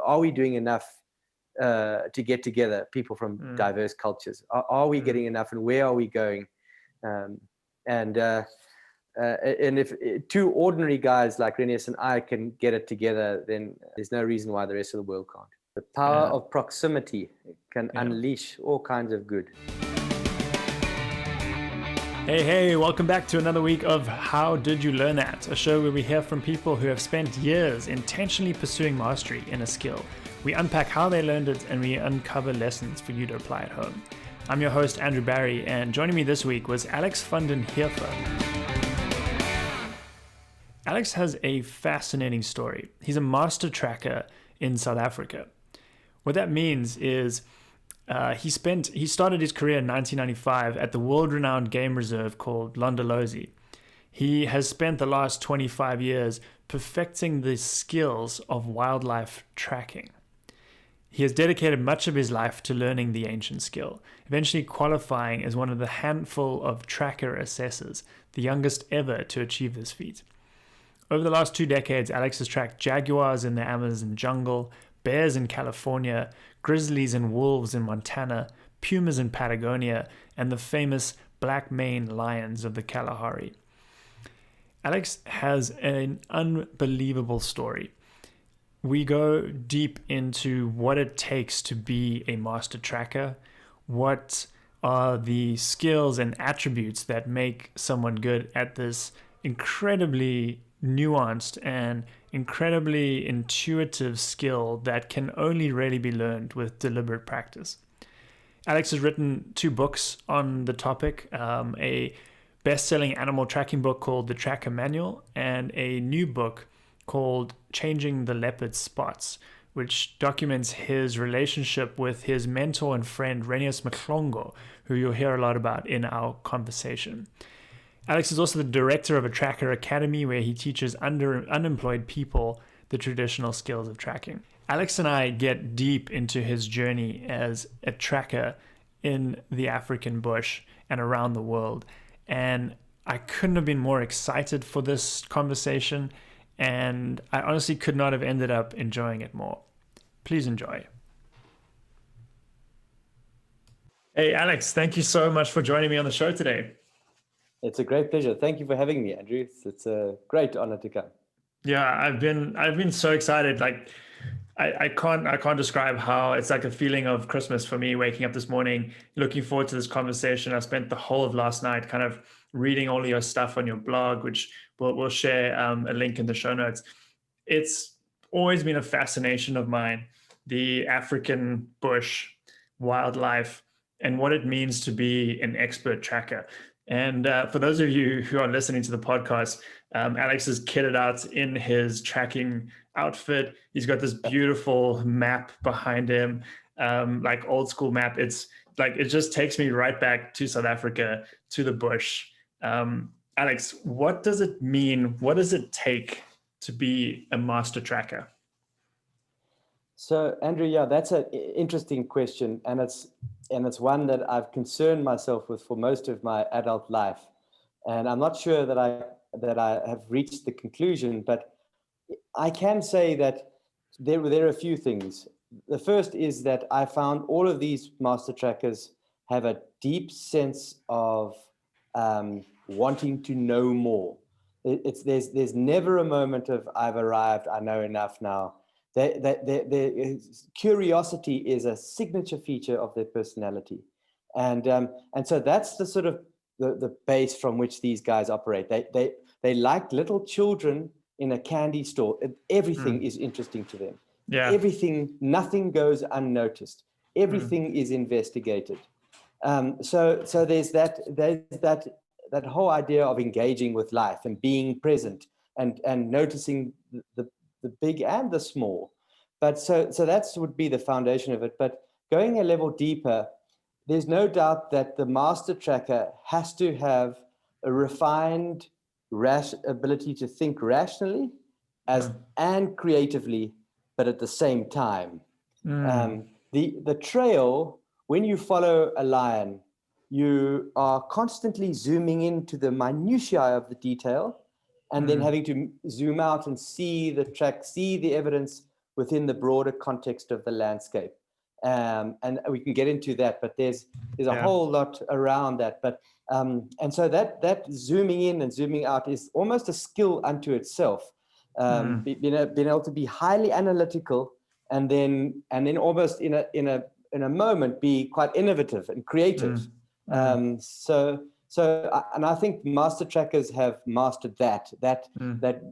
are we doing enough to get together people from diverse cultures? Are we getting enough, and where are we going? And if two ordinary guys like Renius and I can get it together, then there's no reason why the rest of the world can't. The power of proximity can unleash all kinds of good. Hey, welcome back to another week of How Did You Learn That? A show where we hear from people who have spent years intentionally pursuing mastery in a skill. We unpack how they learned it, and we uncover lessons for you to apply at home. I'm your host, Andrew Barry, and joining me this week was Alex van den Heever. Alex has a fascinating story. He's a master tracker in South Africa. What that means is he started his career in 1995 at the world-renowned game reserve called Londolozi. He has spent the last 25 years perfecting the skills of wildlife tracking. He has dedicated much of his life to learning the ancient skill, eventually qualifying as one of the handful of tracker assessors, the youngest ever to achieve this feat. Over the last 2 decades, Alex has tracked jaguars in the Amazon jungle, bears in California, grizzlies and wolves in Montana, pumas in Patagonia, and the famous black maned lions of the Kalahari. Alex has an unbelievable story. We go deep into what it takes to be a master tracker, what are the skills and attributes that make someone good at this incredibly nuanced and incredibly intuitive skill that can only really be learned with deliberate practice. Alex has written 2 books on the topic, a best-selling animal tracking book called The Tracker Manual, and a new book called Changing the Leopard's Spots, which documents his relationship with his mentor and friend Renius Mhlongo, who you'll hear a lot about in our conversation. Alex is also the director of a tracker academy where he teaches unemployed people the traditional skills of tracking. Alex and I get deep into his journey as a tracker in the African bush and around the world. And I couldn't have been more excited for this conversation, and I honestly could not have ended up enjoying it more. Please enjoy. Hey, Alex, thank you so much for joining me on the show today. It's a great pleasure. Thank you for having me, Andrew. It's a great honor to come. Yeah, I've been so excited. Like, I can't describe how it's like a feeling of Christmas for me, waking up this morning, looking forward to this conversation. I spent the whole of last night kind of reading all of your stuff on your blog, which we'll share a link in the show notes. It's always been a fascination of mine, the African bush, wildlife, and what it means to be an expert tracker. And for those of you who are listening to the podcast, Alex is kitted out in his tracking outfit. He's got this beautiful map behind him, like old school map. It's like, it just takes me right back to South Africa, to the bush. Alex, what does it mean? What does it take to be a master tracker? So, Andrew, yeah, that's an interesting question, and it's one that I've concerned myself with for most of my adult life, and I'm not sure that I have reached the conclusion, but I can say that there are a few things. The first is that I found all of these master trackers have a deep sense of wanting to know more. There's never a moment of I've arrived, I know enough now. Curiosity is a signature feature of their personality, and so that's the sort of the base from which these guys operate. They like little children in a candy store. Everything is interesting to them. Yeah. Nothing goes unnoticed. Everything is investigated. So there's that whole idea of engaging with life and being present and noticing the big and the small. But so that would be the foundation of it. But going a level deeper, there's no doubt that the master tracker has to have a refined ability to think rationally and creatively, but at the same time. The trail, when you follow a lion, you are constantly zooming into the minutiae of the detail, and then having to zoom out and see the track, see the evidence within the broader context of the landscape. And we can get into that, but there's a whole lot around that. But and so that zooming in and zooming out is almost a skill unto itself. Being able to be highly analytical, and then almost in a moment be quite innovative and creative. And I think master trackers have mastered that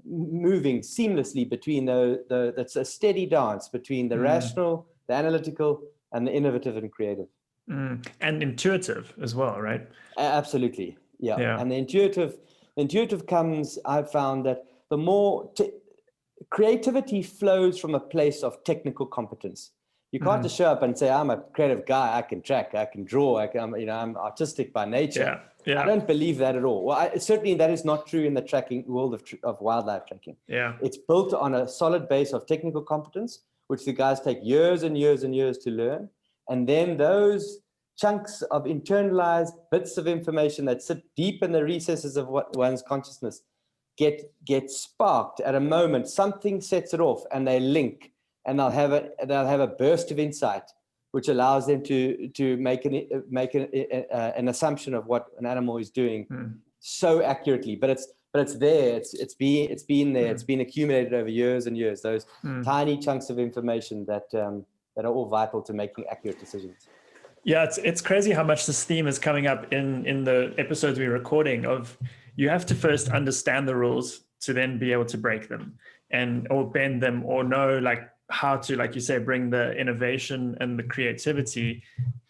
moving seamlessly between that's a steady dance between the rational, the analytical, and the innovative and creative. And intuitive as well, right? Absolutely, yeah. And the intuitive comes, I've found that the more creativity flows from a place of technical competence. You can't just show up and say, I'm a creative guy, I can track, I can draw, I'm artistic by nature. Yeah. I don't believe that at all. Well, certainly that is not true in the tracking world of wildlife tracking. Yeah. It's built on a solid base of technical competence, which the guys take years and years and years to learn. And then those chunks of internalized bits of information that sit deep in the recesses of one's consciousness get sparked at a moment. Something sets it off, and they link, and they'll have a burst of insight, which allows them to make an assumption of what an animal is doing so accurately. But it's there. It's been there. It's been accumulated over years and years. Those tiny chunks of information that are all vital to making accurate decisions. Yeah, it's crazy how much this theme is coming up in the episodes we're recording. Of you have to first understand the rules to then be able to break them or bend them, or know how to, like you say, bring the innovation and the creativity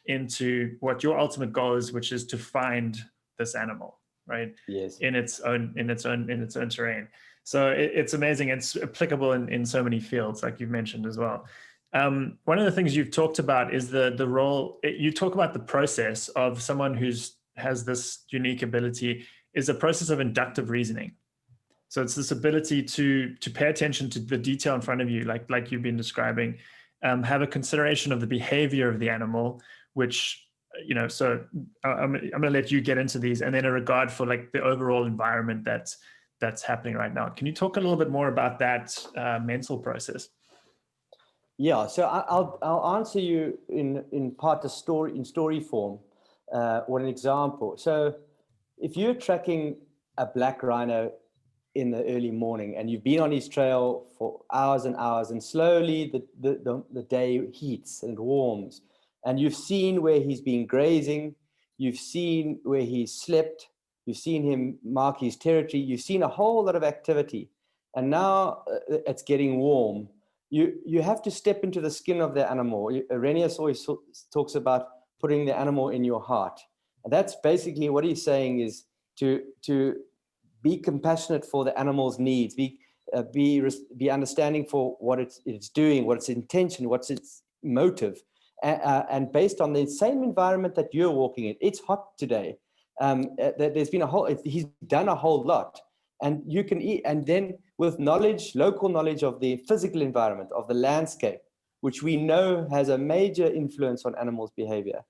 into what your ultimate goal is, which is to find this animal, right? Yes. In its own terrain. So it's amazing. It's applicable in so many fields, like you've mentioned as well. One of the things you've talked about is the role. You talk about the process of someone has this unique ability is a process of inductive reasoning. So it's this ability to pay attention to the detail in front of you, like you've been describing, have a consideration of the behavior of the animal, which, so I'm going to let you get into these, and then a regard for the overall environment that's happening right now. Can you talk a little bit more about that mental process? Yeah, so I'll answer you in part in story form, or an example. So if you're tracking a black rhino in the early morning, and you've been on his trail for hours and hours, and slowly the day heats and warms, and you've seen where he's been grazing, you've seen where he's slept, you've seen him mark his territory, you've seen a whole lot of activity, and now it's getting warm. You have to step into the skin of the animal. Arrhenius always talks about putting the animal in your heart. And that's basically what he's saying, is to be compassionate for the animal's needs, be understanding for what it's doing, what's its intention, what's its motive, and based on the same environment that you're walking in. It's hot today. There's been he's done a whole lot, and you can eat, and then with local knowledge of the physical environment, of the landscape, which we know has a major influence on animals' behavior.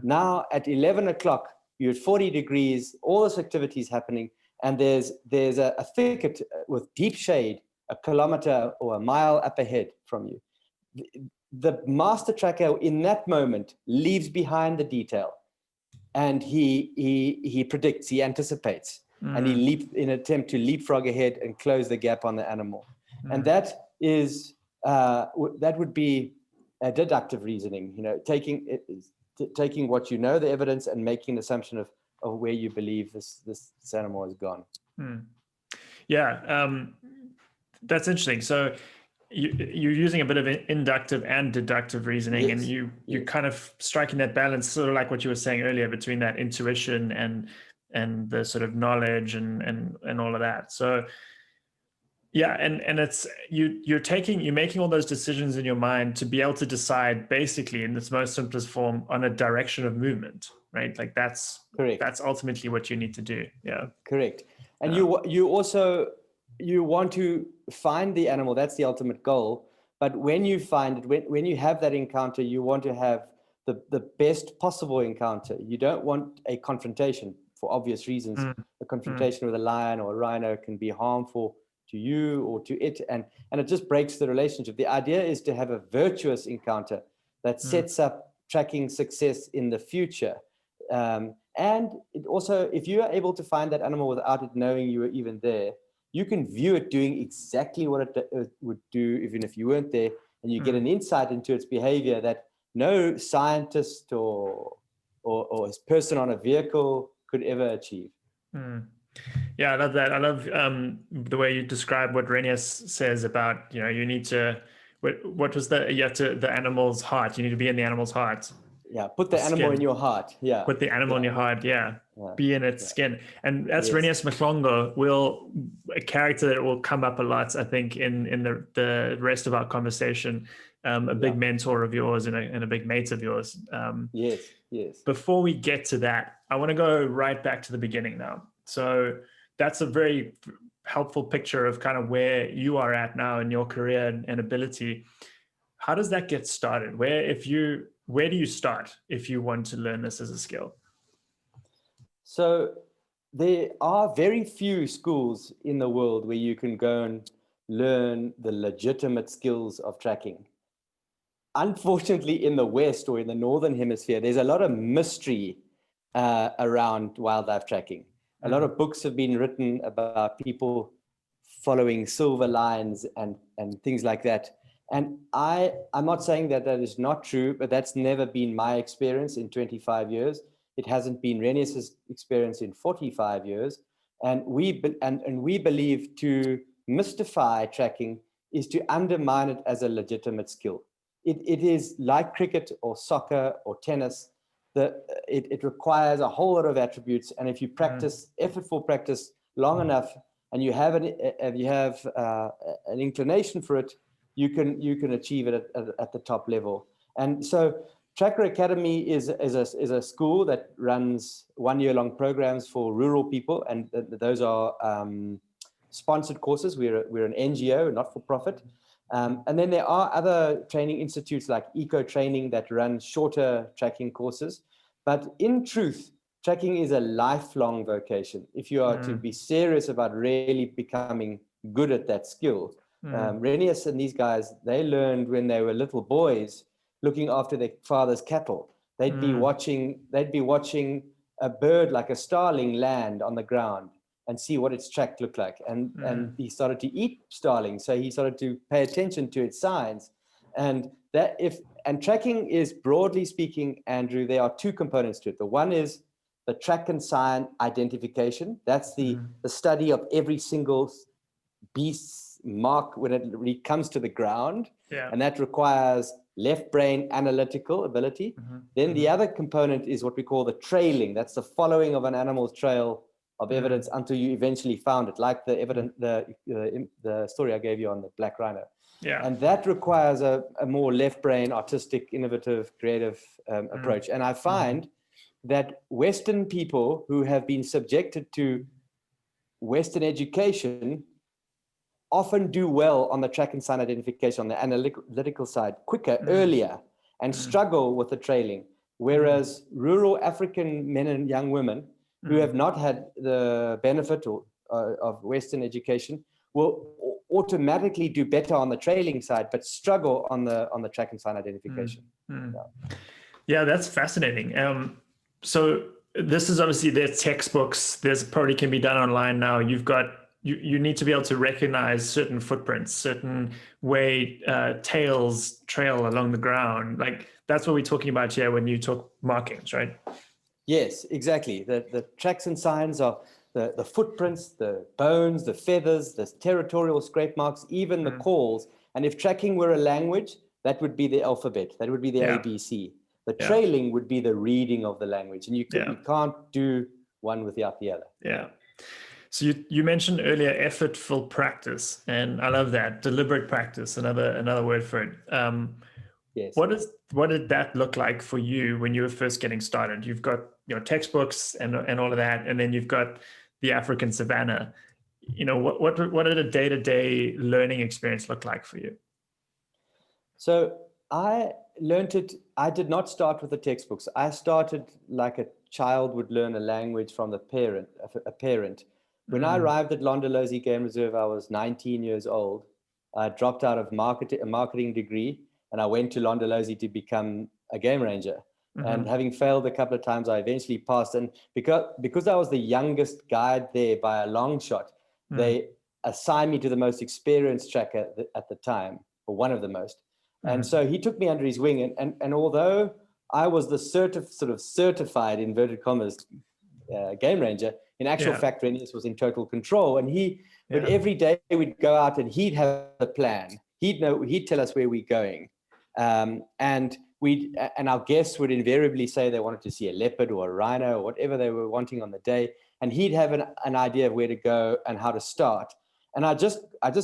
Now at 11 o'clock, you're at 40 degrees, all this activity is happening, and there's a thicket with deep shade a kilometer or a mile up ahead from you. The master tracker in that moment leaves behind the detail, and he predicts, he anticipates, and he in an attempt to leapfrog ahead and close the gap on the animal. And that is that would be a deductive reasoning, taking what the evidence, and making an assumption of where you believe this animal has gone. Yeah, that's interesting. So you're using a bit of inductive and deductive reasoning, yes. And you're kind of striking that balance, sort of like what you were saying earlier, between that intuition and the sort of knowledge and all of that. So yeah, and it's you're making all those decisions in your mind to be able to decide, basically in its most simplest form, on a direction of movement, right? Like that's correct. That's ultimately what you need to do. Yeah, correct. And you also want to find the animal. That's the ultimate goal. But when you find it, when you have that encounter, you want to have the best possible encounter. You don't want a confrontation, for obvious reasons. A confrontation with a lion or a rhino can be harmful to you or to it, and it just breaks the relationship. The idea is to have a virtuous encounter that sets up tracking success in the future. And it also, if you are able to find that animal without it knowing you were even there, you can view it doing exactly what it would do even if you weren't there, and you get an insight into its behavior that no scientist or person on a vehicle could ever achieve. Yeah, I love that. I love the way you describe what Renius says about, you need to, what was you have to, the animal's heart, you need to be in the animal's heart. Yeah, put the animal in your heart. Yeah. Put the animal in your heart, be in its skin. And that's Renius Mhlongo, a character that will come up a lot, I think, in the rest of our conversation. A big mentor of yours and a big mate of yours. Yes. Before we get to that, I want to go right back to the beginning now. So that's a very helpful picture of kind of where you are at now in your career and ability. How does that get started? Where do you start if you want to learn this as a skill? So there are very few schools in the world where you can go and learn the legitimate skills of tracking. Unfortunately, in the West or in the Northern Hemisphere, there's a lot of mystery around wildlife tracking. A lot of books have been written about people following silver lines and things like that. And I'm not saying that is not true, but that's never been my experience in 25 years. It hasn't been Renius's experience in 45 years. And we believe to mystify tracking is to undermine it as a legitimate skill. It is like cricket or soccer or tennis. It requires a whole lot of attributes. And if you practice, effortful practice long enough, and you have an inclination for it, you can achieve it at the top level. And so Tracker Academy is a school that runs 1 year long programs for rural people, and those are sponsored courses. We're an NGO, not for profit. And then there are other training institutes like Eco Training that run shorter tracking courses. But in truth, tracking is a lifelong vocation. If you are to be serious about really becoming good at that skill, Renius and these guys, they learned when they were little boys looking after their father's cattle. They'd be watching a bird like a starling land on the ground and see what its track looked like. And he started to eat starlings, so he started to pay attention to its signs. And tracking is, broadly speaking, Andrew, there are two components to it. The one is the track and sign identification. That's the study of every single beast's mark when it comes to the ground. And that requires left brain analytical ability. Then the other component is what we call the trailing. That's the following of an animal's trail of evidence until you eventually found it, like the story I gave you on the black rhino. And that requires a more left brain, artistic, innovative, creative approach. And I find that Western people who have been subjected to Western education often do well on the track and sign identification, on the analytical side, quicker, earlier, and struggle with the trailing. Whereas rural African men and young women who have not had the benefit of Western education will automatically do better on the trailing side, but struggle on the track and sign identification. Yeah, that's fascinating. So this is obviously, there's textbooks, there's probably can be done online now. You need to be able to recognize certain footprints, certain way tails trail along the ground. Like that's what we're talking about here when you talk markings, right? Yes, exactly. The tracks and signs are the footprints, the bones, the feathers, the territorial scrape marks, even the calls. And if tracking were a language, that would be the alphabet. That would be the ABC. The trailing would be the reading of the language. And you can't do one without the other. Yeah. So you mentioned earlier effortful practice, and I love that. Deliberate practice, another word for it. Yes. What did that look like for you when you were first getting started? You've got textbooks and all of that, and then you've got the African savannah. What did a day-to-day learning experience look like for you? So I learned it. I did not start with the textbooks. I started like a child would learn a language from a parent, When I arrived at Londolozi Game Reserve, I was 19 years old. I dropped out of a marketing degree, and I went to Londolozi to become a game ranger. And having failed a couple of times, I eventually passed. And because I was the youngest guide there by a long shot, they assigned me to the most experienced tracker at the time, or one of the most. And so he took me under his wing. And although I was the certified, inverted commas, game ranger, in actual fact, Renius was in total control. And but every day we'd go out and he'd have a plan. He'd tell us where we're going. And our guests would invariably say they wanted to see a leopard or a rhino or whatever they were wanting on the day. And he'd have an idea of where to go and how to start. And I just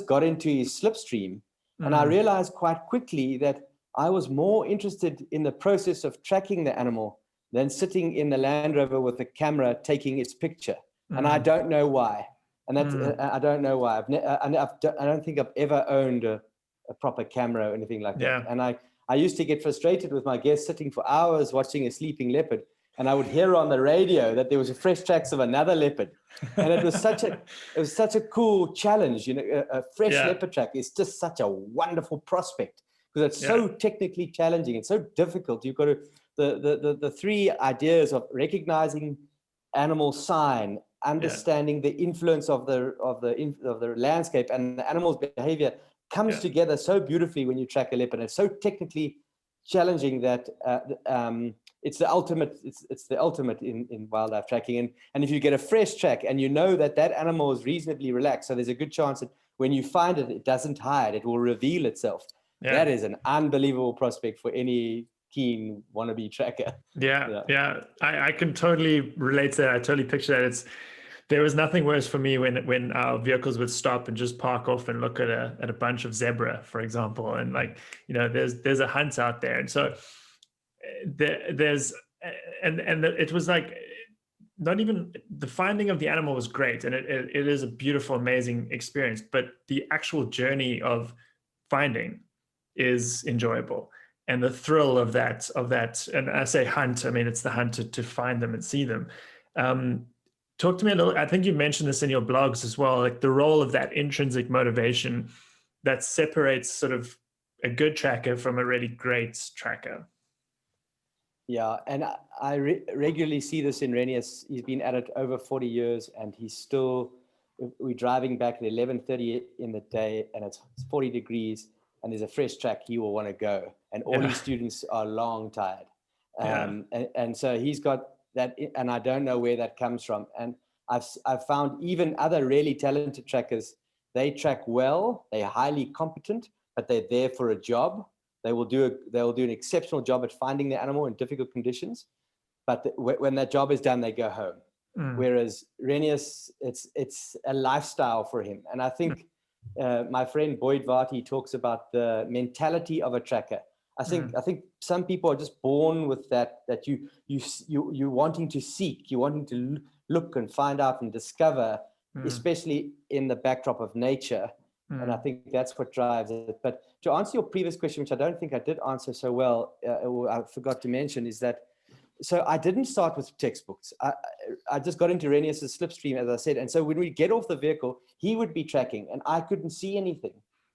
got into his slipstream, and I realized quite quickly that I was more interested in the process of tracking the animal than sitting in the Land Rover with a camera taking its picture. And I don't know why. And that's I don't know why. I don't think I've ever owned a proper camera or anything like that. And I used to get frustrated with my guests sitting for hours watching a sleeping leopard, and I would hear on the radio that there was a fresh tracks of another leopard, and it was such a cool challenge. A fresh leopard track is just such a wonderful prospect because it's so technically challenging. It's so difficult. You've got to the three ideas of recognizing animal sign, understanding the influence of the landscape and the animal's behavior comes together so beautifully when you track a leopard. It's so technically challenging that it's the ultimate. It's the ultimate in wildlife tracking. And if you get a fresh track and you know that animal is reasonably relaxed, so there's a good chance that when you find it, it doesn't hide. It will reveal itself. Yeah. That is an unbelievable prospect for any keen wannabe tracker. Yeah. I can totally relate to that. I totally picture that. There was nothing worse for me when our vehicles would stop and just park off and look at a bunch of zebra, for example, and there's a hunt out there, and so it was like not even the finding of the animal was great, and it is a beautiful, amazing experience, but the actual journey of finding is enjoyable, and the thrill of that, and I say hunt, I mean it's the hunt to find them and see them. Talk to me a little, I think you mentioned this in your blogs as well, like the role of that intrinsic motivation that separates sort of a good tracker from a really great tracker. Yeah, and I regularly see this in Renius. He's been at it over 40 years, and he's still, we're driving back at 11:30 in the day, and it's 40 degrees, and there's a fresh track, he will want to go. And all his students are long tired. And so he's got that, and I don't know where that comes from. And I've found even other really talented trackers, they track well, they're highly competent, but they're there for a job. They will do an exceptional job at finding the animal in difficult conditions, but when that job is done, they go home. Whereas Renius, it's a lifestyle for him. And I think my friend Boyd Varty talks about the mentality of a tracker. I think some people are just born with that you wanting to seek, you wanting to look and find out and discover, especially in the backdrop of nature. And I think that's what drives it. But to answer your previous question, which I don't think I did answer so well, I forgot to mention, is that, so I didn't start with textbooks. I just got into Renius's slipstream, as I said. And so when we get off the vehicle, he would be tracking and I couldn't see anything.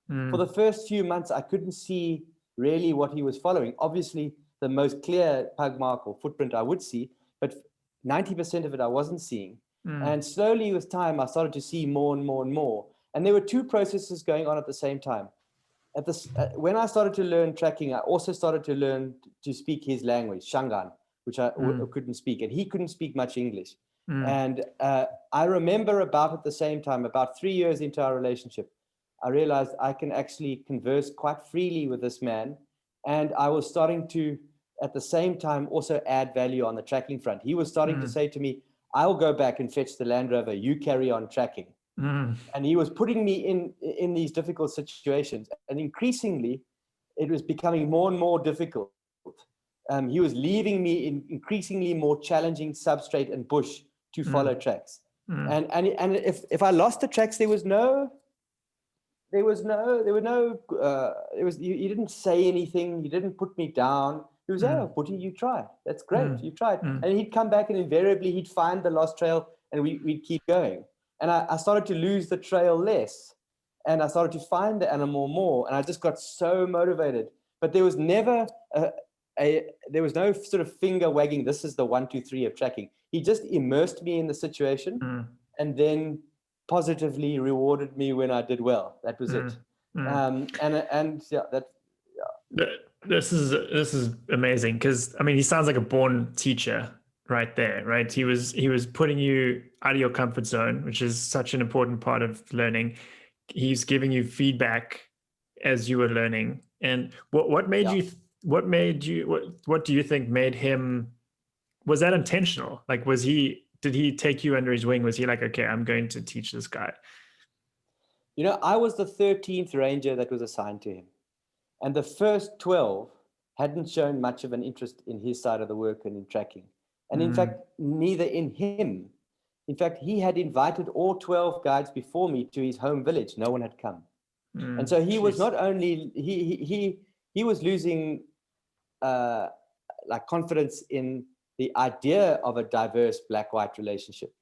For the first few months, I couldn't see really what he was following. Obviously, the most clear pug mark or footprint I would see, but 90% of it I wasn't seeing. And slowly with time, I started to see more and more and more. And there were two processes going on at the same time. When I started to learn tracking, I also started to learn to speak his language, Shangaan, which I couldn't speak. And he couldn't speak much English. And I remember about at the same time, about 3 years into our relationship, I realized I can actually converse quite freely with this man. And I was starting to, at the same time, also add value on the tracking front. He was starting to say to me, I'll go back and fetch the Land Rover, you carry on tracking. And he was putting me in these difficult situations. And increasingly, it was becoming more and more difficult. He was leaving me in increasingly more challenging substrate and bush to follow tracks. And if I lost the tracks, he didn't say anything. He didn't put me down. He was, oh, Boetie, you tried. That's great. You tried. And he'd come back and invariably he'd find the lost trail and we'd keep going. And I started to lose the trail less. And I started to find the animal more. And I just got so motivated. But there was never there was no sort of finger wagging, this is the 1, 2, 3 of tracking. He just immersed me in the situation and then positively rewarded me when I did well. That was it. And yeah, that. Yeah. This is amazing, because I mean, he sounds like a born teacher right there, right? He was putting you out of your comfort zone, which is such an important part of learning. He's giving you feedback as you were learning. And what made you what do you think made him, was that intentional? Like, did he take you under his wing? Was he like, okay, I'm going to teach this guy? I was the 13th ranger that was assigned to him. And the first 12 hadn't shown much of an interest in his side of the work and in tracking. And in fact, neither in him. In fact, he had invited all 12 guides before me to his home village. No one had come. And so he was not only, he was losing like confidence in the idea of a diverse black-white relationship,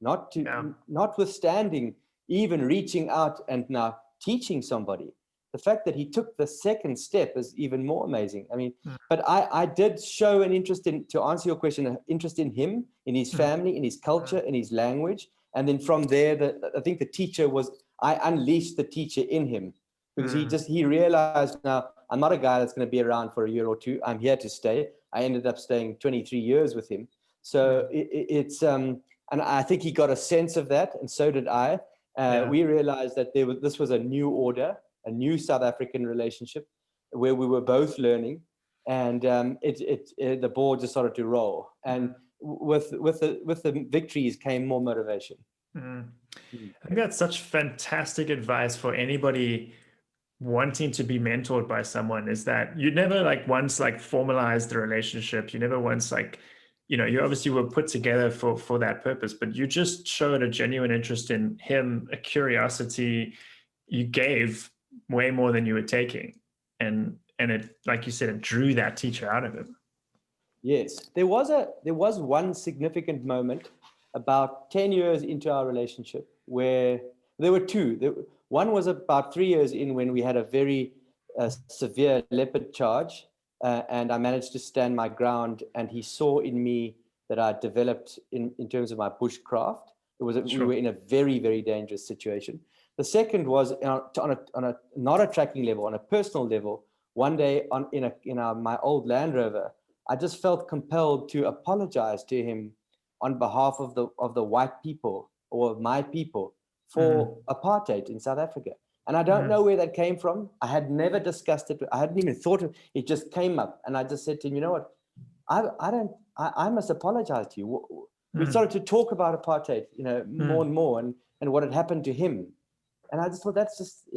notwithstanding even reaching out and now teaching somebody. The fact that he took the second step is even more amazing. I mean, but I did show an interest in, to answer your question, an interest in him, in his family, in his culture, in his language. And then from there, I think the teacher was, I unleashed the teacher in him, because he realized, now I'm not a guy that's going to be around for a year or two. I'm here to stay. I ended up staying 23 years with him. So it's, and I think he got a sense of that, and so did I. We realized that this was a new order, a new South African relationship where we were both learning, and the ball just started to roll. And with the victories came more motivation. I think that's such fantastic advice for anybody wanting to be mentored by someone, is that you never once formalized the relationship. You never once you obviously were put together for that purpose, but you just showed a genuine interest in him, a curiosity. You gave way more than you were taking, and it, like you said, it drew that teacher out of him. Yes, there was one significant moment about 10 years into our relationship where there were two. One was about 3 years in, when we had a very severe leopard charge, and I managed to stand my ground, and he saw in me that I developed in terms of my bushcraft. We were in a very, very dangerous situation. The second was on a not a tracking level, on a personal level. One day in my old Land Rover, I just felt compelled to apologize to him on behalf of the white people, or my people, for apartheid in South Africa. And I don't know where that came from. I had never discussed it. I hadn't even thought of it. It just came up. And I just said to him, you know what? I must apologize to you. We started to talk about apartheid, more and more, and what had happened to him. And I just thought, that's just,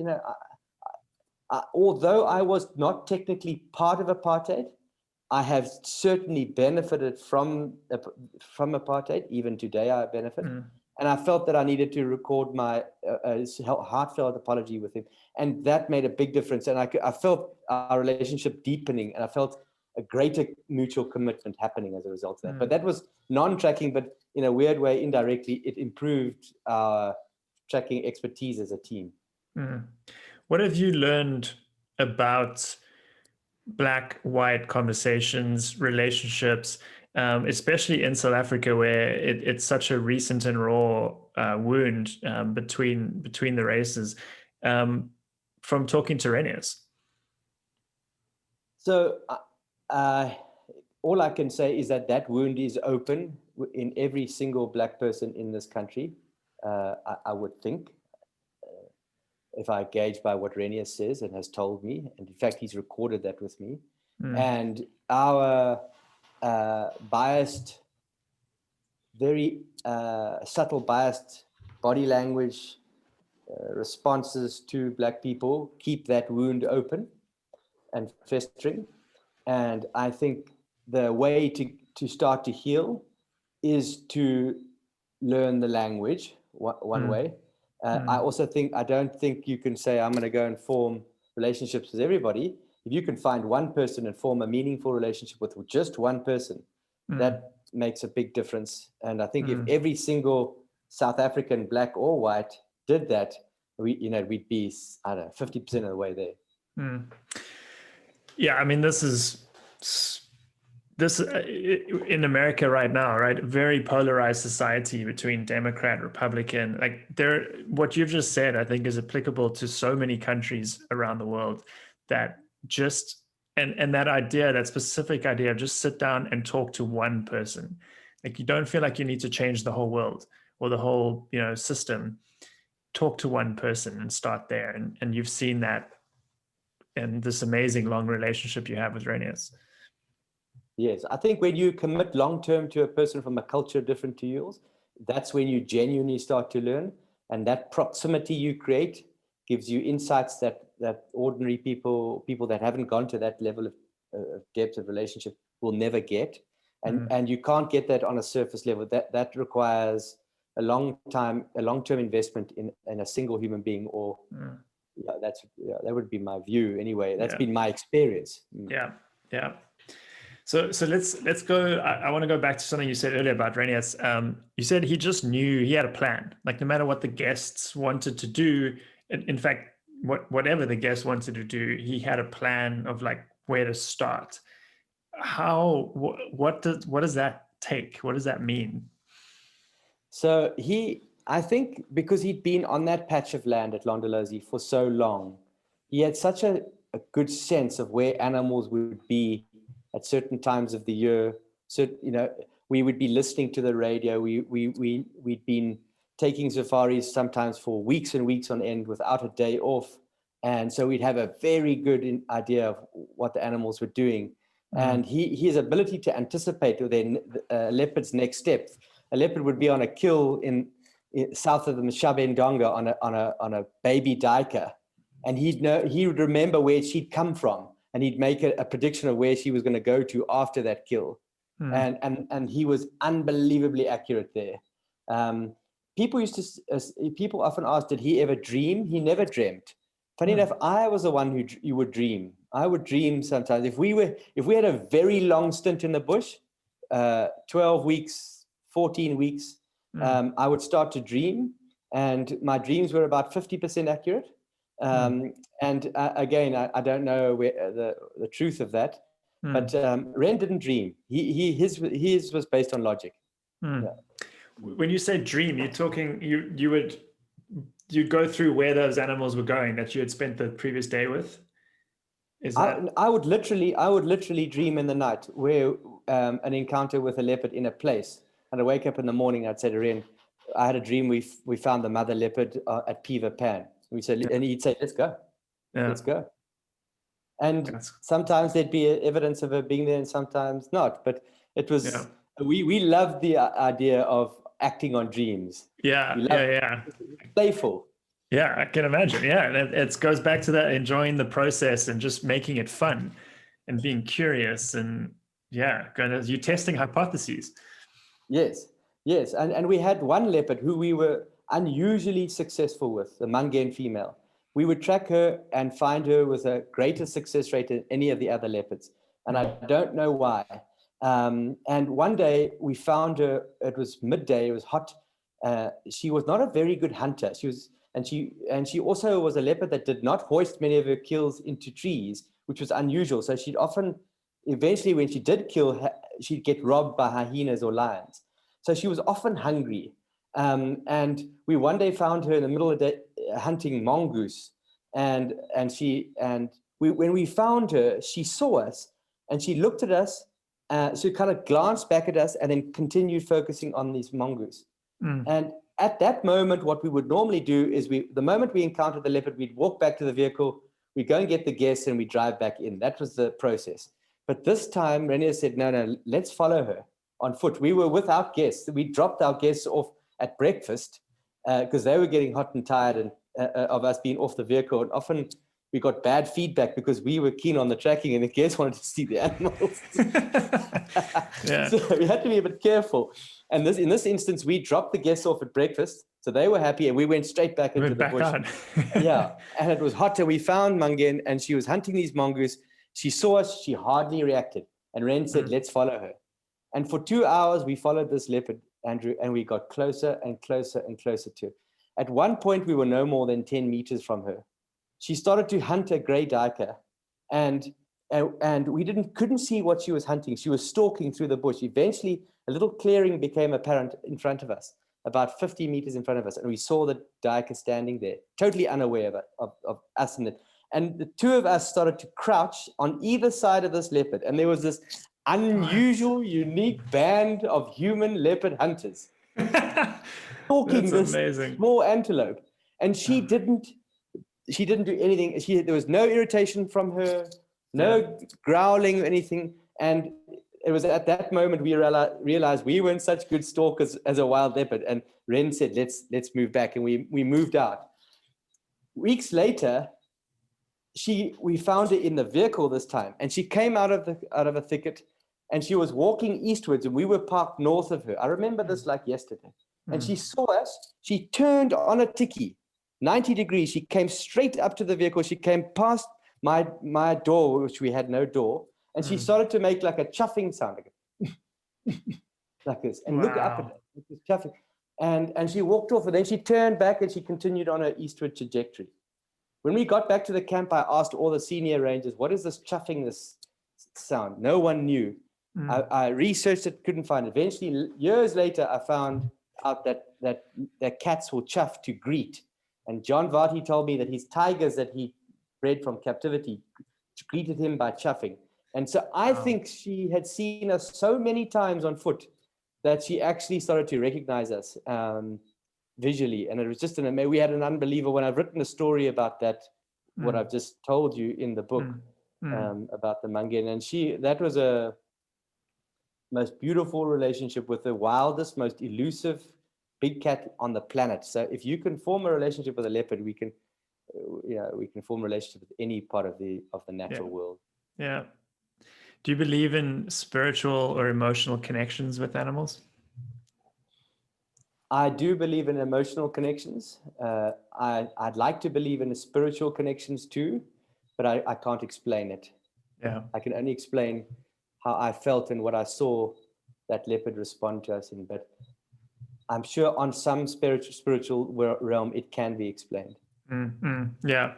although I was not technically part of apartheid, I have certainly benefited from apartheid. Even today, I benefit. And I felt that I needed to record my heartfelt apology with him. And that made a big difference. And I felt our relationship deepening, and I felt a greater mutual commitment happening as a result of that. But that was non-tracking, but in a weird way, indirectly, it improved our tracking expertise as a team. What have you learned about black-white conversations, relationships, especially in South Africa, where it's such a recent and raw wound between the races, from talking to Renius? So all I can say is that wound is open in every single black person in this country, I would think, if I gauge by what Renius says and has told me. And in fact, he's recorded that with me. And our biased, very subtle biased body language responses to black people keep that wound open and festering. And I think the way to start to heal is to learn the language one way. I also think, I don't think you can say, I'm going to go and form relationships with everybody. If you can find one person and form a meaningful relationship with just one person, that makes a big difference. And I think if every single South African, black or white, did that, we'd be, I don't know, 50% of the way there. Yeah, I mean, this in America right now, right? Very polarized society between Democrat, Republican. Like what you've just said, I think, is applicable to so many countries around the world. That just and that idea, that specific idea of just sit down and talk to one person. Like, you don't feel like you need to change the whole world or the whole system. Talk to one person and start there, and you've seen that in this amazing long relationship you have with Renius. Yes, I think when you commit long-term to a person from a culture different to yours, that's when you genuinely start to learn. And that proximity you create gives you insights that ordinary people that haven't gone to that level of depth of relationship will never get. And you can't get that on a surface level. That requires a long-term investment in a single human being, or that would be my view anyway. That's been my experience. Yeah. So let's go. I want to go back to something you said earlier about Renius. You said he just knew, he had a plan. Like, no matter what the guests wanted to do, in fact, whatever the guests wanted to do, he had a plan of like where to start. What does that take? What does that mean? So I think because he'd been on that patch of land at Londolozi for so long, he had such a good sense of where animals would be at certain times of the year. So, we would be listening to the radio. We'd been taking safaris sometimes for weeks and weeks on end without a day off. And so we'd have a very good idea of what the animals were doing. And his ability to anticipate the leopard's next step. A leopard would be on a kill in south of the Mshabe Ndonga on a baby duiker. And he would remember where she'd come from. And he'd make a prediction of where she was going to go to after that kill. And he was unbelievably accurate there. People often ask, did he ever dream? He never dreamt. Funny enough, I was the one you would dream. I would dream sometimes. If we had a very long stint in the bush, 12 weeks, 14 weeks, I would start to dream. And my dreams were about 50% accurate. And again, I don't know the truth of that, but Ren didn't dream. His was based on logic. Yeah. When you say dream, you're talking you'd go through where those animals were going that you had spent the previous day with. I would literally dream in the night where an encounter with a leopard in a place, and I wake up in the morning. I'd say to Ren, I had a dream. We found the mother leopard at Heever Pan. And he'd say, let's go. Let's go. And sometimes there'd be evidence of her being there and sometimes not. But it was, we loved the idea of acting on dreams. Playful. Yeah, I can imagine. Yeah, and it goes back to that, enjoying the process and just making it fun and being curious and you're testing hypotheses. Yes. And we had one leopard who we were unusually successful with, the Mungen female. We would track her and find her with a greater success rate than any of the other leopards. And I don't know why. And one day we found her, it was midday, it was hot. She was not a very good hunter. She also was a leopard that did not hoist many of her kills into trees, which was unusual. So eventually when she did kill, she'd get robbed by hyenas or lions. So she was often hungry. And we one day found her in the middle of the day hunting mongoose. And when we found her, she saw us and she looked at us. She kind of glanced back at us and then continued focusing on these mongoose. And at that moment, what we would normally do is the moment we encountered the leopard, we'd walk back to the vehicle, we'd go and get the guests and we'd drive back in. That was the process. But this time, Renier said, no, let's follow her on foot. We were without guests. We dropped our guests off at breakfast because they were getting hot and tired of us being off the vehicle. And often we got bad feedback because we were keen on the tracking and the guests wanted to see the animals. So we had to be a bit careful. And in this instance, we dropped the guests off at breakfast. So they were happy and we went straight back into the bush. And it was hot. And we found Mungen and she was hunting these mongoose. She saw us. She hardly reacted. And Ren said, let's follow her. And for 2 hours, we followed this leopard. Andrew, and we got closer and closer and closer to her. At one point, we were no more than 10 meters from her. She started to hunt a gray duiker, and we couldn't see what she was hunting. She was stalking through the bush. Eventually, a little clearing became apparent in front of us, about 50 meters in front of us, and we saw the duiker standing there, totally unaware of us in it. And the two of us started to crouch on either side of this leopard, and there was this unusual, unique band of human leopard hunters stalking this small antelope, and she didn't do anything. There was no irritation from her, no growling or anything. And it was at that moment we realized we weren't such good stalkers as a wild leopard. And Ren said, let's move back. And we moved out. Weeks later, we found her in the vehicle this time. And she came out of a thicket, and she was walking eastwards, and we were parked north of her. I remember this like yesterday. And she saw us. She turned on a tikkie, 90 degrees. She came straight up to the vehicle. She came past my door, which we had no door, and she started to make like a chuffing sound, like this, and look up at it. It was chuffing. And she walked off, and then she turned back and she continued on her eastward trajectory. When we got back to the camp, I asked all the senior rangers, what is this chuffing, this sound? No one knew. I researched it, couldn't find it. Eventually, years later, I found out that cats will chuff to greet. And John Varty told me that his tigers that he bred from captivity greeted him by chuffing. And so I think she had seen us so many times on foot that she actually started to recognize us visually. And it was just we had an unbelievable, when I've written a story about that, what I've just told you in the book about the Mangin. And that was a most beautiful relationship with the wildest, most elusive big cat on the planet. So if you can form a relationship with a leopard, we can form a relationship with any part of the natural world. Yeah. Do you believe in spiritual or emotional connections with animals? I do believe in emotional connections. I'd like to believe in the spiritual connections too, but I can't explain it. Yeah. I can only explain how I felt and what I saw that leopard respond to us in. But I'm sure on some spiritual realm, it can be explained. Yeah.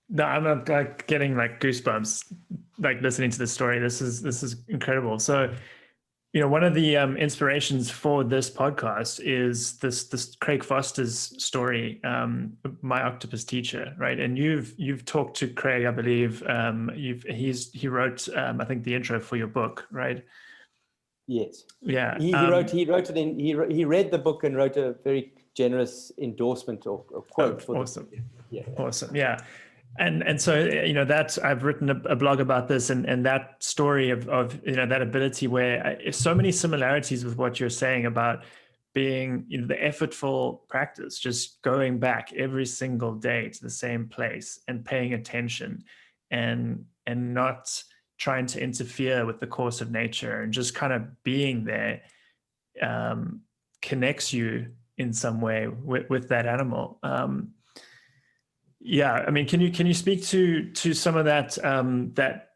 No, I'm like getting like goosebumps, like listening to this story. This is incredible. So, one of the inspirations for this podcast is this Craig Foster's story, My Octopus Teacher, right? And you've talked to Craig, I believe. He wrote, I think, the intro for your book, right? Yes. Yeah. He wrote it in. He read the book and wrote a very generous endorsement or quote for awesome. Yeah. Awesome. Yeah. And so, that I've written a blog about this and that story of that ability where so many similarities with what you're saying about being, the effortful practice, just going back every single day to the same place and paying attention and not trying to interfere with the course of nature and just kind of being there connects you in some way with that animal. Yeah, I mean, can you speak to some of that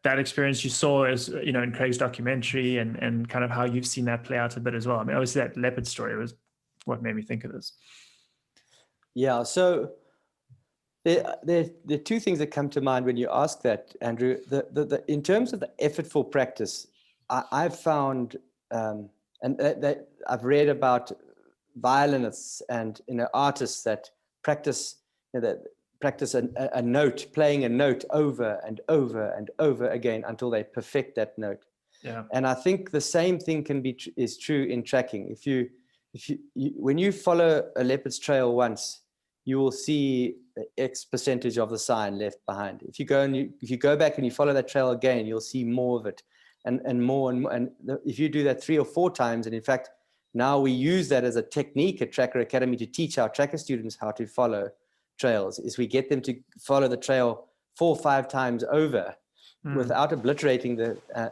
that experience you saw as in Craig's documentary and kind of how you've seen that play out a bit as well? I mean, obviously that leopard story was what made me think of this. Yeah, so there are two things that come to mind when you ask that, Andrew. The in terms of the effortful practice, I've found and that I've read about violinists and artists that practice practice a note, playing a note over and over and over again until they perfect that note. Yeah. And I think the same thing is true in tracking. When you follow a leopard's trail once, you will see X percentage of the sign left behind. If you go back and you follow that trail again, you'll see more of it and more and more. And if you do that 3 or 4 times, and in fact, now we use that as a technique at Tracker Academy to teach our tracker students how to follow trails, is we get them to follow the trail 4 or 5 times over without obliterating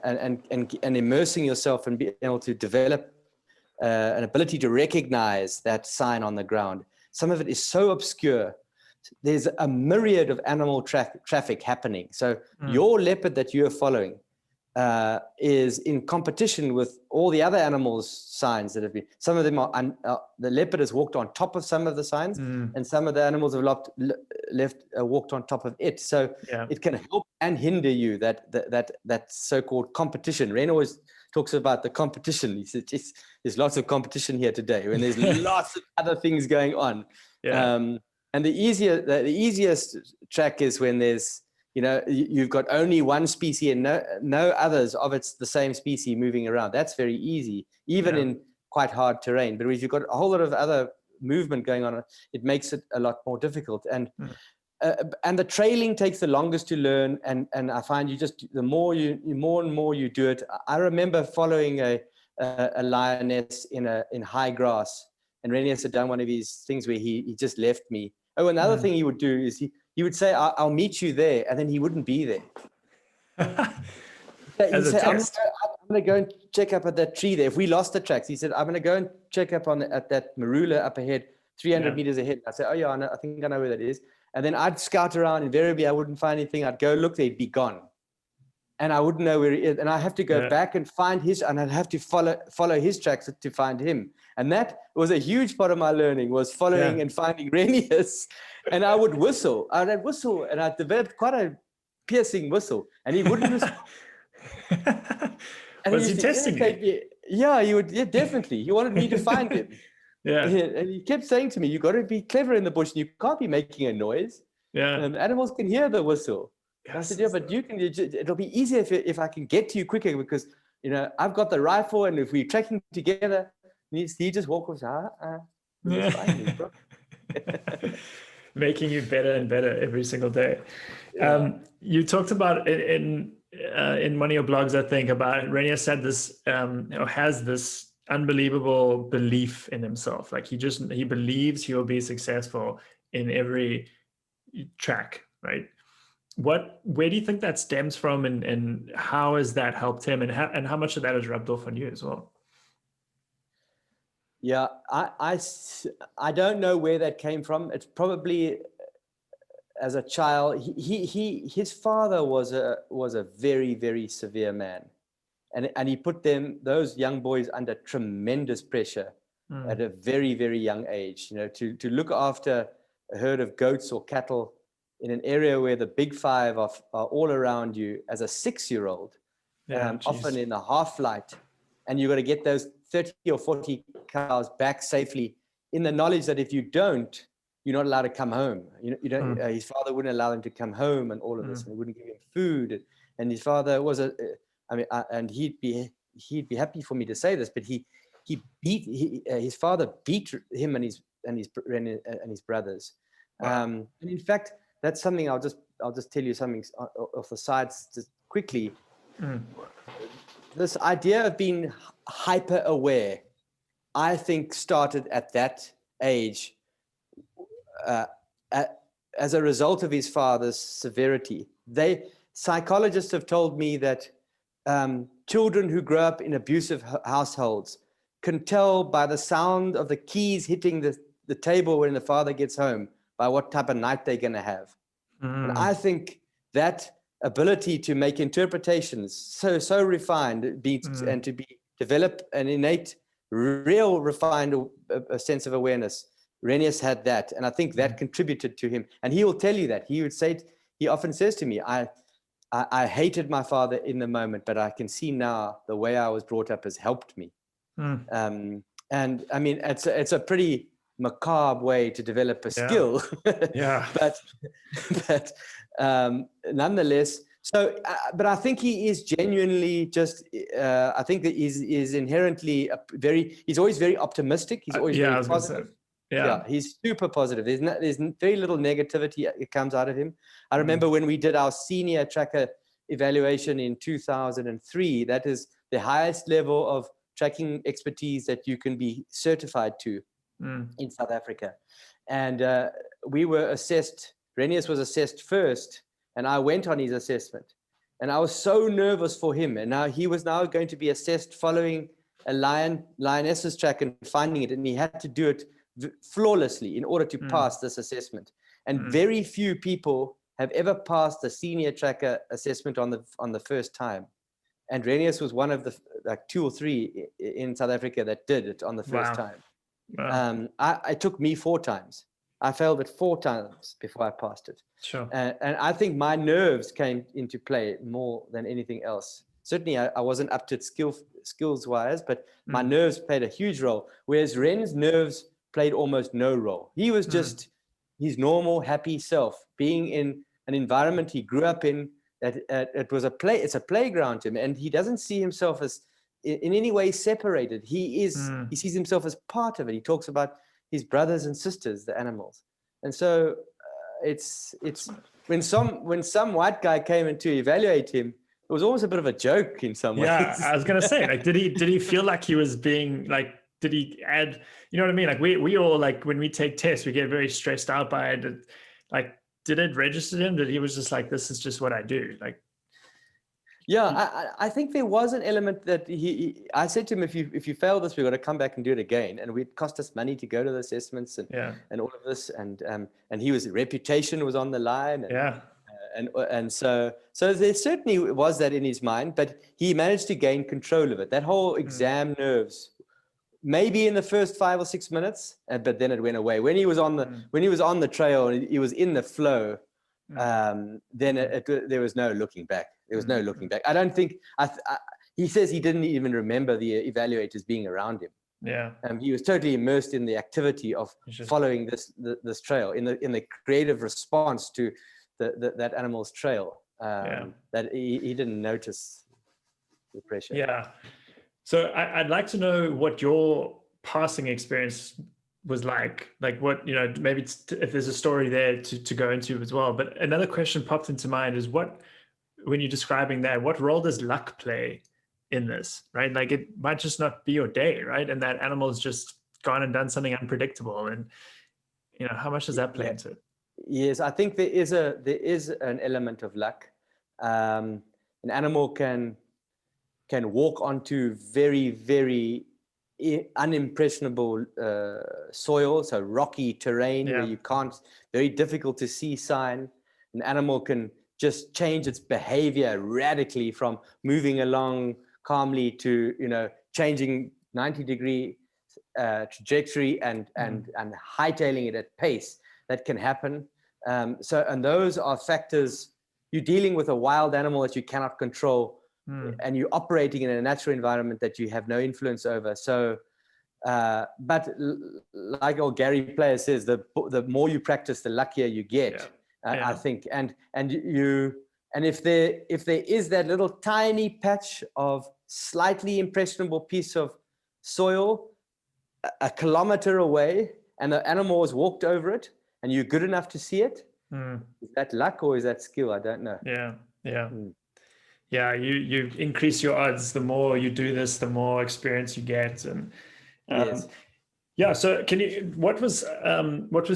and immersing yourself and being able to develop an ability to recognize that sign on the ground. Some of it is so obscure. There's a myriad of animal traffic happening. So your leopard that you're following, is in competition with all the other animals' signs that have been. Some of them are, the leopard has walked on top of some of the signs, and some of the animals have walked on top of it. So it can help and hinder you, that so-called competition. Ren always talks about the competition. He said, there's lots of competition here today when there's lots of other things going on. And the easiest track is when there's, you've got only one species and no others of it's the same species moving around. That's very easy, even in quite hard terrain. But if you've got a whole lot of other movement going on, it makes it a lot more difficult. And the trailing takes the longest to learn. And I find the more and more you do it. I remember following a lioness in high grass, and Renius had done one of these things where he just left me. Oh, another thing he would do is he would say, I'll meet you there, and then he wouldn't be there. As a test. I'm going to go and check up at that tree there. If we lost the tracks, he said, I'm going to go and check up at that marula up ahead, 300 meters ahead. I said, oh yeah, I think I know where that is. And then I'd scout around. Invariably, I wouldn't find anything. I'd go look, they'd be gone. And I wouldn't know where he is. And I have to go back and find and I'd have to follow his tracks to find him. And that was a huge part of my learning, was following and finding Renius. And I would whistle. I'd whistle, and I developed quite a piercing whistle. And he wouldn't whistle. Was he testing you? Yeah, he would. Yeah, definitely. He wanted me to find him. And he kept saying to me, "You got to be clever in the bush, and you can't be making a noise. And animals can hear the whistle." Yes. I said, "Yeah, but it'll be easier if I can get to you quicker, because I've got the rifle, and if we're tracking together, he just walk off. Making you better and better every single day." You talked about in one of your blogs, I think, about Renier said this, has this unbelievable belief in himself. Like he believes he will be successful in every track, right? Where do you think that stems from, and how has that helped him, and how much of that has rubbed off on you as well? Yeah, I don't know where that came from. It's probably as a child. His father was a very, very severe man, and he put those young boys under tremendous pressure at a very, very young age. To look after a herd of goats or cattle in an area where the big five are all around you as a 6-year-old, often in a half flight, and you've got to get those 30 or 40 cows back safely, in the knowledge that if you don't, you're not allowed to come home. His father wouldn't allow him to come home, and all of this, and he wouldn't give him food. And his father was and he'd be happy for me to say this, but his father beat him and his brothers. Wow. And in fact, that's something I'll just tell you something off the sides just quickly. This idea of being hyper aware, I think, started at that age as a result of his father's severity. Psychologists have told me that children who grow up in abusive households can tell by the sound of the keys hitting the table when the father gets home by what type of night they're going to have. And I think that ability to make interpretations so refined and to develop an innate, real refined a sense of awareness. Renius had that, and I think that contributed to him. And he will tell you that. He often says to me, I hated my father in the moment, but I can see now the way I was brought up has helped me. And I mean, it's a pretty macabre way to develop a skill. but nonetheless, so but I think he is genuinely just I think that he's inherently he's always very optimistic. He's always very positive. He's super positive. There's very little negativity that comes out of him. I remember when we did our senior tracker evaluation in 2003, that is the highest level of tracking expertise that you can be certified to in South Africa. And we were assessed, Renius was assessed first, and I went on his assessment. And I was so nervous for him. And now he was now going to be assessed following a lioness's track and finding it. And he had to do it flawlessly in order to pass this assessment. And very few people have ever passed the senior tracker assessment on the first time. And Renius was one of the like 2 or 3 in South Africa that did it on the first time. Wow. It took me 4 times. I failed it 4 times before I passed it. Sure. And I think my nerves came into play more than anything else. Certainly, I wasn't up to it skills wise, but my nerves played a huge role. Whereas Ren's nerves played almost no role. He was just his normal, happy self, being in an environment he grew up in. That it was it's a playground to him, and he doesn't see himself as in any way separated. He sees himself as part of it. He talks about his brothers and sisters, the animals, and so it's when some white guy came in to evaluate him, it was almost a bit of a joke in some ways. Yeah, I was gonna say, like, did he feel like he was being like? Did he add? You know what I mean? Like we all, like, when we take tests, we get very stressed out by it. Like, did it register him that he was just like, this is just what I do? Like, yeah, I think there was an element that I said to him, if you fail this, we've got to come back and do it again. And it cost us money to go to the assessments and all of this. And his reputation was on the line. And so there certainly was that in his mind, but he managed to gain control of it. That whole exam nerves, maybe in the first 5 or 6 minutes, but then it went away. When he was on the trail and he was in the flow, then there was no looking back. There was no looking back. I don't think he says he didn't even remember the evaluators being around him. Yeah. He was totally immersed in the activity of following this trail, in the creative response to that animal's trail. That he didn't notice the pressure. Yeah. So I'd like to know what your passing experience was like what, maybe if there's a story there to go into as well. But another question popped into mind is, when you're describing that, what role does luck play in this, right? Like, it might just not be your day, right? And that animal's just gone and done something unpredictable. And, how much does that play into it? Yes, I think there is an element of luck. An animal can walk onto very, very unimpressionable soil, so rocky terrain where you can't, very difficult to see sign. An animal can just change its behavior radically from moving along calmly to, changing 90-degree trajectory and hightailing it at pace. That can happen. And those are factors. You're dealing with a wild animal that you cannot control, and you're operating in a natural environment that you have no influence over. So, but like old Gary Player says, the more you practice, the luckier you get. I think, and if there is that little tiny patch of slightly impressionable piece of soil a kilometer away, and the animal has walked over it, and you're good enough to see it, is that luck or is that skill? I don't know. Yeah, you increase your odds the more you do this, the more experience you get. And yes. Yeah. So what was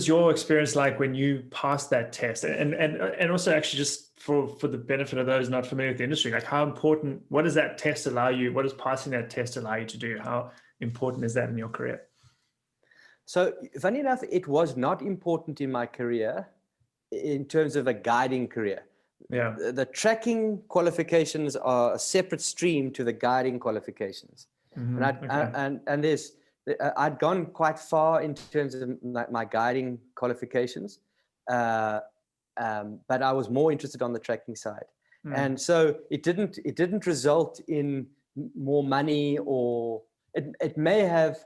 your experience like when you passed that test? And also, actually, just for the benefit of those not familiar with the industry, like, how important, what does that test allow you? What does passing that test allow you to do? How important is that in your career? So funny enough, it was not important in my career in terms of a guiding career. Yeah. The tracking qualifications are a separate stream to the guiding qualifications. And I'd gone quite far in terms of my guiding qualifications, but I was more interested on the tracking side. And so it didn't result in more money, or it may have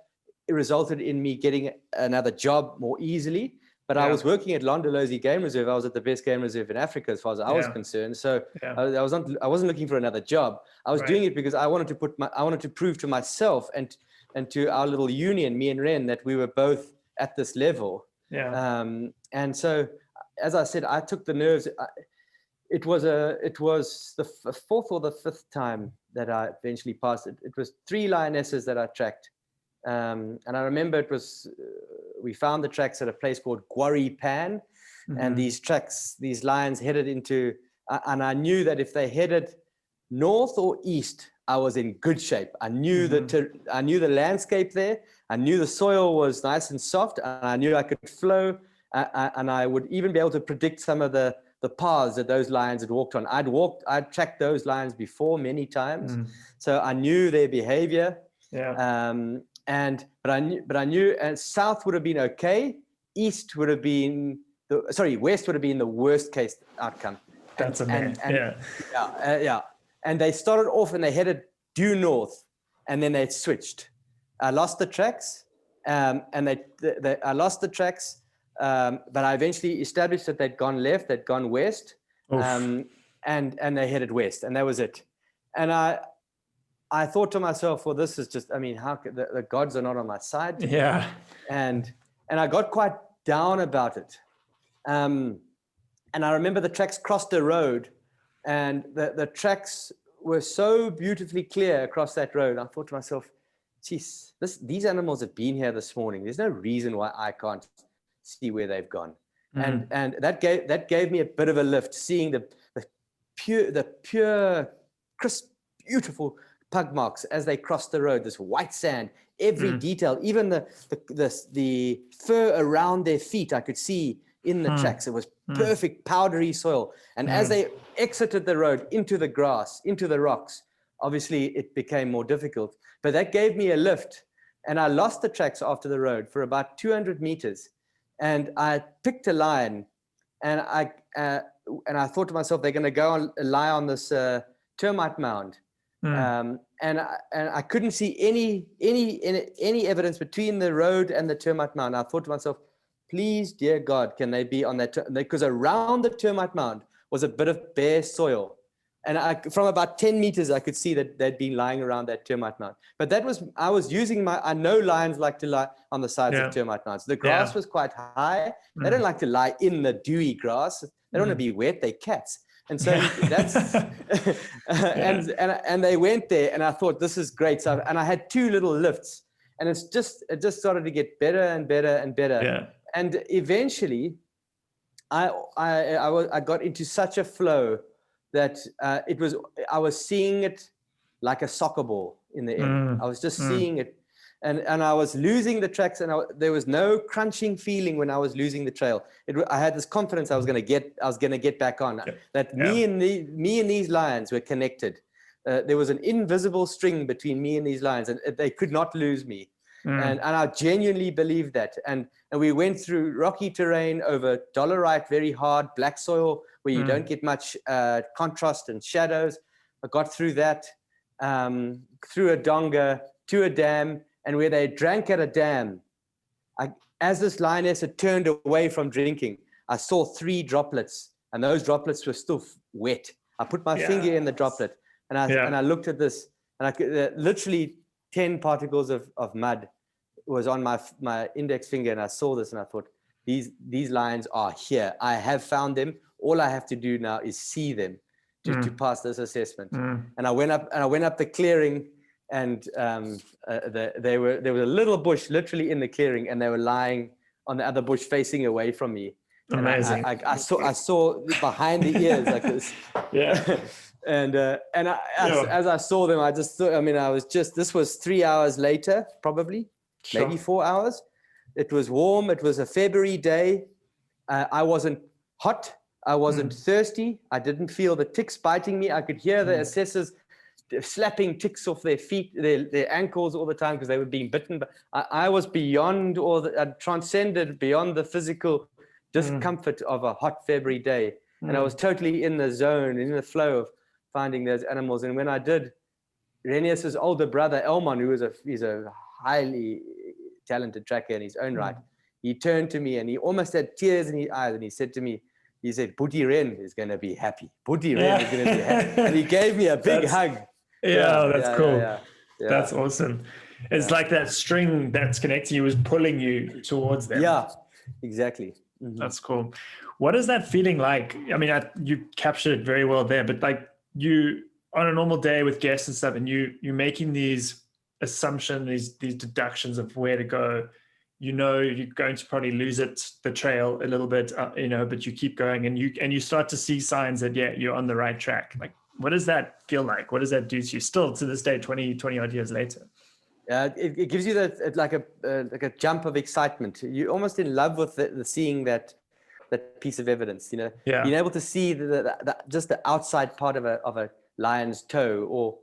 resulted in me getting another job more easily. But I was working at Londolozi Game Reserve. I was at the best game reserve in Africa as far as I was concerned. So I wasn't looking for another job. I was doing it because I wanted to prove to myself and to our little union, me and Ren, that we were both at this level. And so, as I said, I took the nerves. It was the 4th or the 5th time that I eventually passed it. It was 3 lionesses that I tracked. And I remember it was, we found the tracks at a place called Quarry Pan, and these lions headed into, and I knew that if they headed north or east, I was in good shape. I knew I knew the landscape there. I knew the soil was nice and soft, and I knew I could flow, and I would even be able to predict some of the the paths that those lions had walked on. I'd tracked those lions before many times, so I knew their behavior. Yeah. But I knew, and south would have been okay. West would have been the worst case outcome. That's amazing. Yeah. And they started off and they headed due north, and then they switched. I lost the tracks, I lost the tracks, but I eventually established that they'd gone left, they'd gone west, and they headed west, and that was it. And I thought to myself, well, this is just, I mean, how could the gods are not on my side? Yeah. And I got quite down about it. And I remember the tracks crossed a road, and the tracks were so beautifully clear across that road. I thought to myself, geez, these animals have been here this morning. There's no reason why I can't see where they've gone. And that gave me a bit of a lift, seeing the pure, crisp, beautiful pug marks as they crossed the road. This white sand, every detail, even the fur around their feet, I could see in the tracks. It was perfect powdery soil. And as they exited the road into the grass, into the rocks, obviously it became more difficult. But that gave me a lift, and I lost the tracks after the road for about 200 meters. And I picked a lion, and I thought to myself, they're going to go and lie on this termite mound. And I couldn't see any evidence between the road and the termite mound. I thought to myself, please, dear God, can they be on that? Because around the termite mound was a bit of bare soil. And from about 10 meters, I could see that they'd been lying around that termite mound. But I was using I know lions like to lie on the sides of termite mounds. The grass was quite high. They don't like to lie in the dewy grass. They don't want to be wet. They're cats. And so that's, and they went there, and I thought, this is great. So, and I had 2 little lifts, and it just started to get better and better and better. Yeah. And eventually I got into such a flow that I was seeing it like a soccer ball in the end. I was just seeing it, and I was losing the tracks, and there was no crunching feeling when I was losing the trail. I had this confidence I was going to get back on. That me and these lions were connected. There was an invisible string between me and these lions, and they could not lose me. And I genuinely believed that. And we went through rocky terrain over dolerite, very hard black soil where you don't get much contrast and shadows. I got through that, through a donga to a dam, and where they drank at a dam, as this lioness had turned away from drinking, I saw 3 droplets, and those droplets were still wet. I put my finger in the droplet, and I looked at this, and I could, literally 10 particles of mud was on my index finger, and I saw this, and I thought, these lions are here. I have found them. All I have to do now is see them to pass this assessment. And I went up the clearing, and there was a little bush literally in the clearing, and they were lying on the other bush facing away from me. Amazing. And I saw behind the ears like this. As I saw them, I just thought, this was 3 hours later, probably, maybe 4 hours. It was warm. It was a February day. I wasn't hot. I wasn't thirsty. I didn't feel the ticks biting me. I could hear the assessors slapping ticks off their feet, their ankles all the time because they were being bitten. But I was beyond transcended beyond the physical discomfort of a hot February day. And I was totally in the zone, in the flow of finding those animals. And when I did, Renius's older brother, Elmon, he's a highly talented tracker in his own right, he turned to me and he almost had tears in his eyes, and he said to me, he said, Boetie Ren is going to be happy. Boetie Ren is going to be happy. And he gave me a big hug. That's cool. That's awesome. It's like that string that's connecting you is pulling you towards them. Yeah, exactly. That's cool. What is that feeling like? I mean, you captured it very well there, but like you on a normal day with guests and stuff, and you're making these assumptions, these deductions of where to go. You know you're going to probably lose the trail a little bit, but you keep going, and you start to see signs that you're on the right track. Like, what does that feel like? What does that do to you still to this day, 20 odd years later? It gives you like a jump of excitement. You're almost in love with the seeing that that piece of evidence, Yeah. being able to see just the outside part of a lion's toe. Or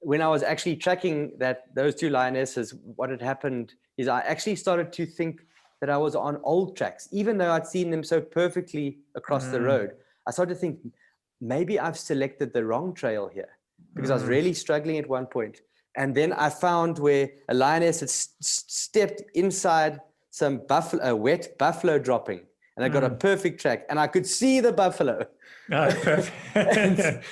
when I was actually tracking those two lionesses, what had happened is I actually started to think that I was on old tracks, even though I'd seen them so perfectly across the road. I started to think, maybe I've selected the wrong trail here, because I was really struggling at one point. And then I found where a lioness had stepped inside some wet buffalo dropping, and I got a perfect track, and I could see the buffalo. Oh, perfect.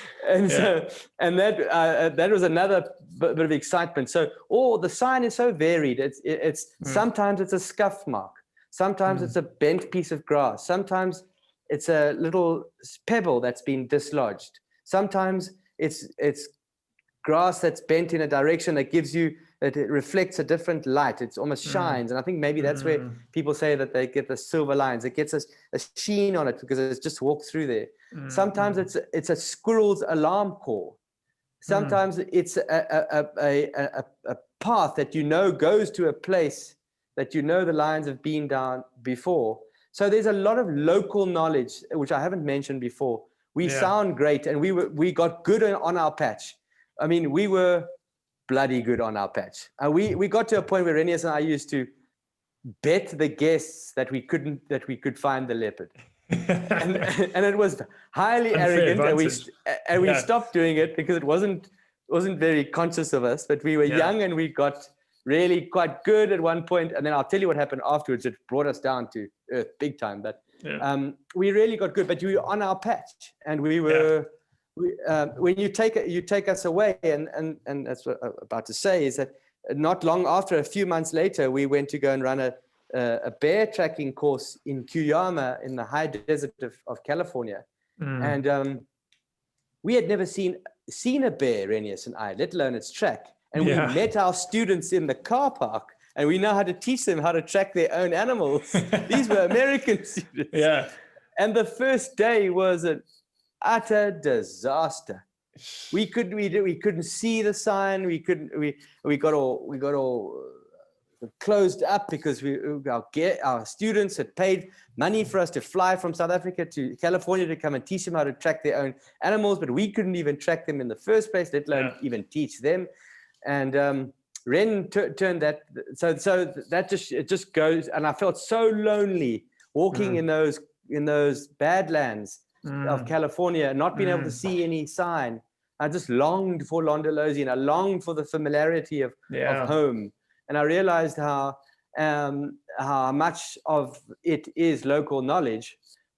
That was another bit of excitement. So, the sign is so varied. It's sometimes it's a scuff mark, sometimes it's a bent piece of grass, sometimes it's a little pebble that's been dislodged, sometimes it's grass that's bent in a direction that it reflects a different light. It almost shines. And I think maybe that's where people say that they get the silver lines. It gets a sheen on it because it's just walked through there. Sometimes it's a squirrel's alarm call. Sometimes it's a path that goes to a place that the lions have been down before. So there's a lot of local knowledge, which I haven't mentioned before. We sound great, and we got good on our patch. I mean, we were bloody good on our patch. We got to a point where Renius and I used to bet the guests that we could find the leopard, and it was highly arrogant, and we stopped doing it because it wasn't very conscious of us. But we were young, and we got really quite good at one point, and then I'll tell you what happened afterwards. It brought us down to earth big time. But we really got good. But we were on our patch, and we were. When you take us away, and that's what I'm about to say, is that not long after, a few months later, we went to go and run a bear tracking course in Cuyama in the high desert of California, and we had never seen a bear, Renius and I, let alone its track. And we met our students in the car park, and we know how to teach them how to track their own animals. These were American students. Yeah. And the first day was an utter disaster. We couldn't see the sign. We got all closed up because our students had paid money for us to fly from South Africa to California to come and teach them how to track their own animals, but we couldn't even track them in the first place, let alone even teach them. And Ren turned that. So that just goes. And I felt so lonely walking in those badlands of California, not being able to see any sign. I just longed for Londolozi, and I longed for the familiarity of home. And I realized how much of it is local knowledge.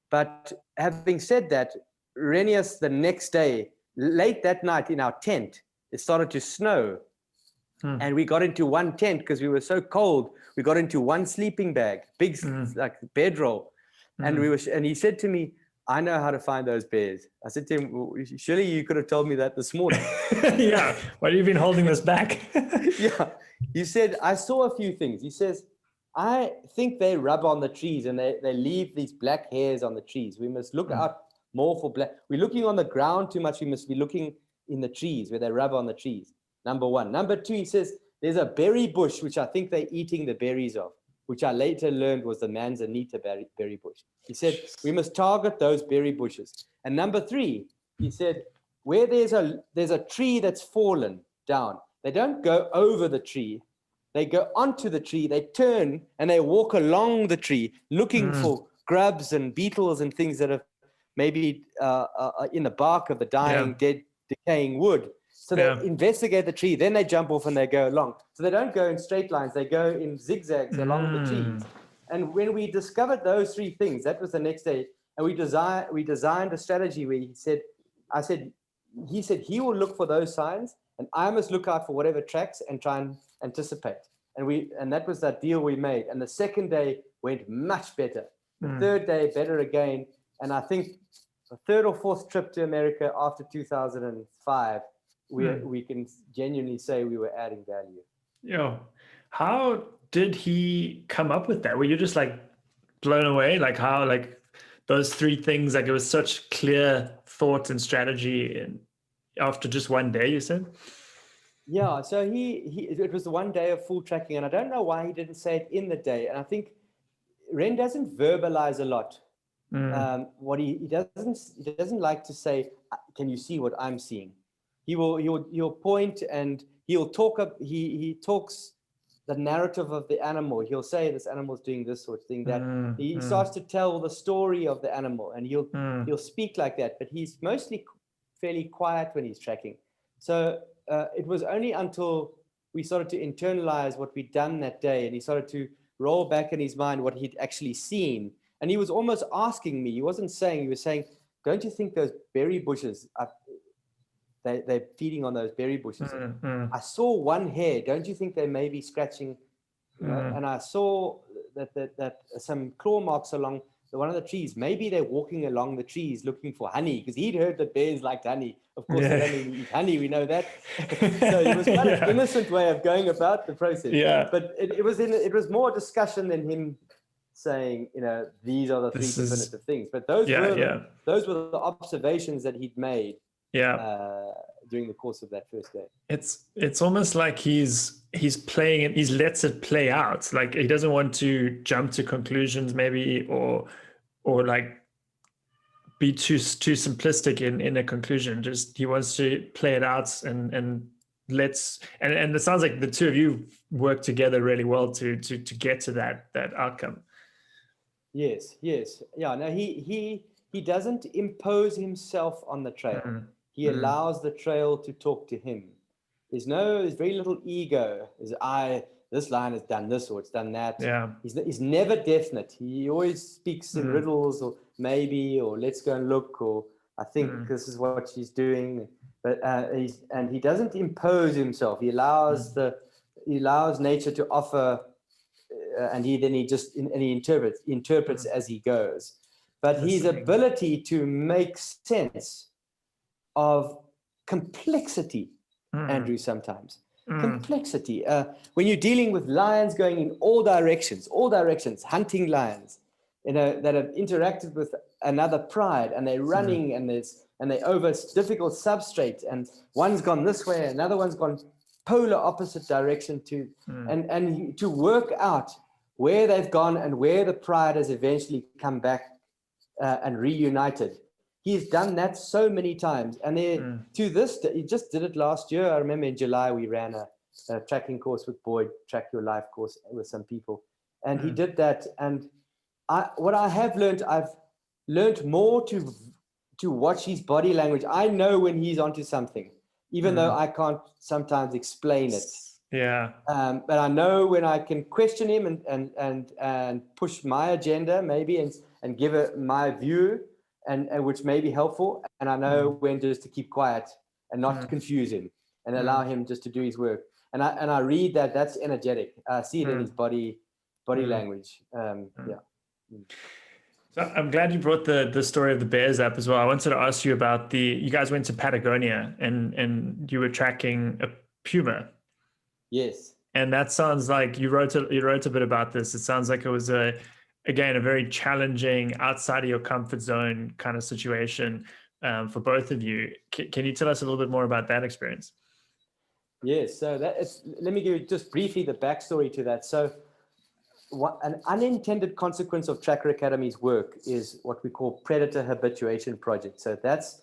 But having said that, Renius, the next day, late that night in our tent, it started to snow. And we got into one tent because we were so cold. We got into one sleeping bag, big like bedroll. And he said to me, "I know how to find those bears." I said to him, "Well, surely you could have told me that this morning." Yeah. Why have you been holding this back? Yeah. He said, "I saw a few things." He says, "I think they rub on the trees and they leave these black hairs on the trees. We must look out more for black. We're looking on the ground too much. We must be looking in the trees where they rub on the trees." Number one. Number two, he says, "There's a berry bush, which I think they're eating the berries of, which I later learned was the manzanita berry bush." He said, "We must target those berry bushes." And number three, he said, "Where there's a tree that's fallen down, they don't go over the tree. They go onto the tree, they turn, and they walk along the tree looking for grubs and beetles and things that are maybe in the bark of the dying, dead, decaying wood. So they investigate the tree, then they jump off and they go along. So they don't go in straight lines, they go in zigzags along the trees. And when we discovered those three things, that was the next day, and we designed a strategy where he said he will look for those signs, and I must look out for whatever tracks and try and anticipate. And that was that deal we made. And the second day went much better. The third day, better again. And I think the third or fourth trip to America after 2005, we can genuinely say we were adding value. Yeah. How did he come up with that? Were you just like blown away? Like how, like those three things, like it was such clear thought and strategy after just one day, you said? Yeah, so it was the one day of full tracking, and I don't know why he didn't say it in the day. And I think Ren doesn't verbalize a lot What he doesn't like to say, can you see what I'm seeing? He'll point, and he'll talk up. He talks the narrative of the animal. He'll say this animal's doing this sort of thing. That he starts to tell the story of the animal, and he'll speak like that. But he's mostly fairly quiet when he's tracking. So it was only until we started to internalize what we'd done that day, and he started to roll back in his mind what he'd actually seen. And he was almost asking me. He wasn't saying. He was saying, "Don't you think those berry bushes are?" They're feeding on those berry bushes. I saw one hare. Don't you think they may be scratching? You know? And I saw that some claw marks along one of the trees. Maybe they're walking along the trees looking for honey, because he'd heard that bears liked honey. Of course, they don't eat honey. We know that. So it was quite an innocent way of going about the process. Yeah. But it was more discussion than him saying, these are the three definitive things. But those were the observations that he'd made. During the course of that first day. It's almost like he's playing it, he lets it play out. Like he doesn't want to jump to conclusions maybe, or like be too simplistic in a conclusion. Just he wants to play it out and it sounds like the two of you work together really well to get to that outcome. Yes. Yeah, no, he doesn't impose himself on the trail. He allows the trail to talk to him. There's very little ego. This line has done this, or it's done that. Yeah. He's never definite. He always speaks in riddles, or maybe, or let's go and look, or I think this is what she's doing. But he doesn't impose himself. He allows nature to offer, and he interprets as he goes. But his ability to make sense of complexity, Andrew, sometimes. Complexity. When you're dealing with lions going in all directions, hunting lions, that have interacted with another pride, and they're running, and they're over difficult substrate, and one's gone this way, another one's gone polar opposite direction and to work out where they've gone and where the pride has eventually come back and reunited. He's done that so many times. And to this day, he just did it last year. I remember in July, we ran a tracking course with Boyd, Track Your Life course with some people. And he did that. And I've learned more to watch his body language. I know when he's onto something, even though I can't sometimes explain it. Yeah. But I know when I can question him and push my agenda maybe and give it my view, and which may be helpful. And I know when just to keep quiet and not confuse him and allow him just to do his work. And I read that's energetic. I see it in his body language. So I'm glad you brought the story of the bears up as well. I wanted to ask you about you guys went to Patagonia and you were tracking a puma. Yes. And that sounds like you wrote a bit about this. It sounds like it was a very challenging, outside of your comfort zone kind of situation for both of you. Can you tell us a little bit more about that experience? Yes. So let me give you just briefly the backstory to that. So an unintended consequence of Tracker Academy's work is what we call predator habituation project. So that's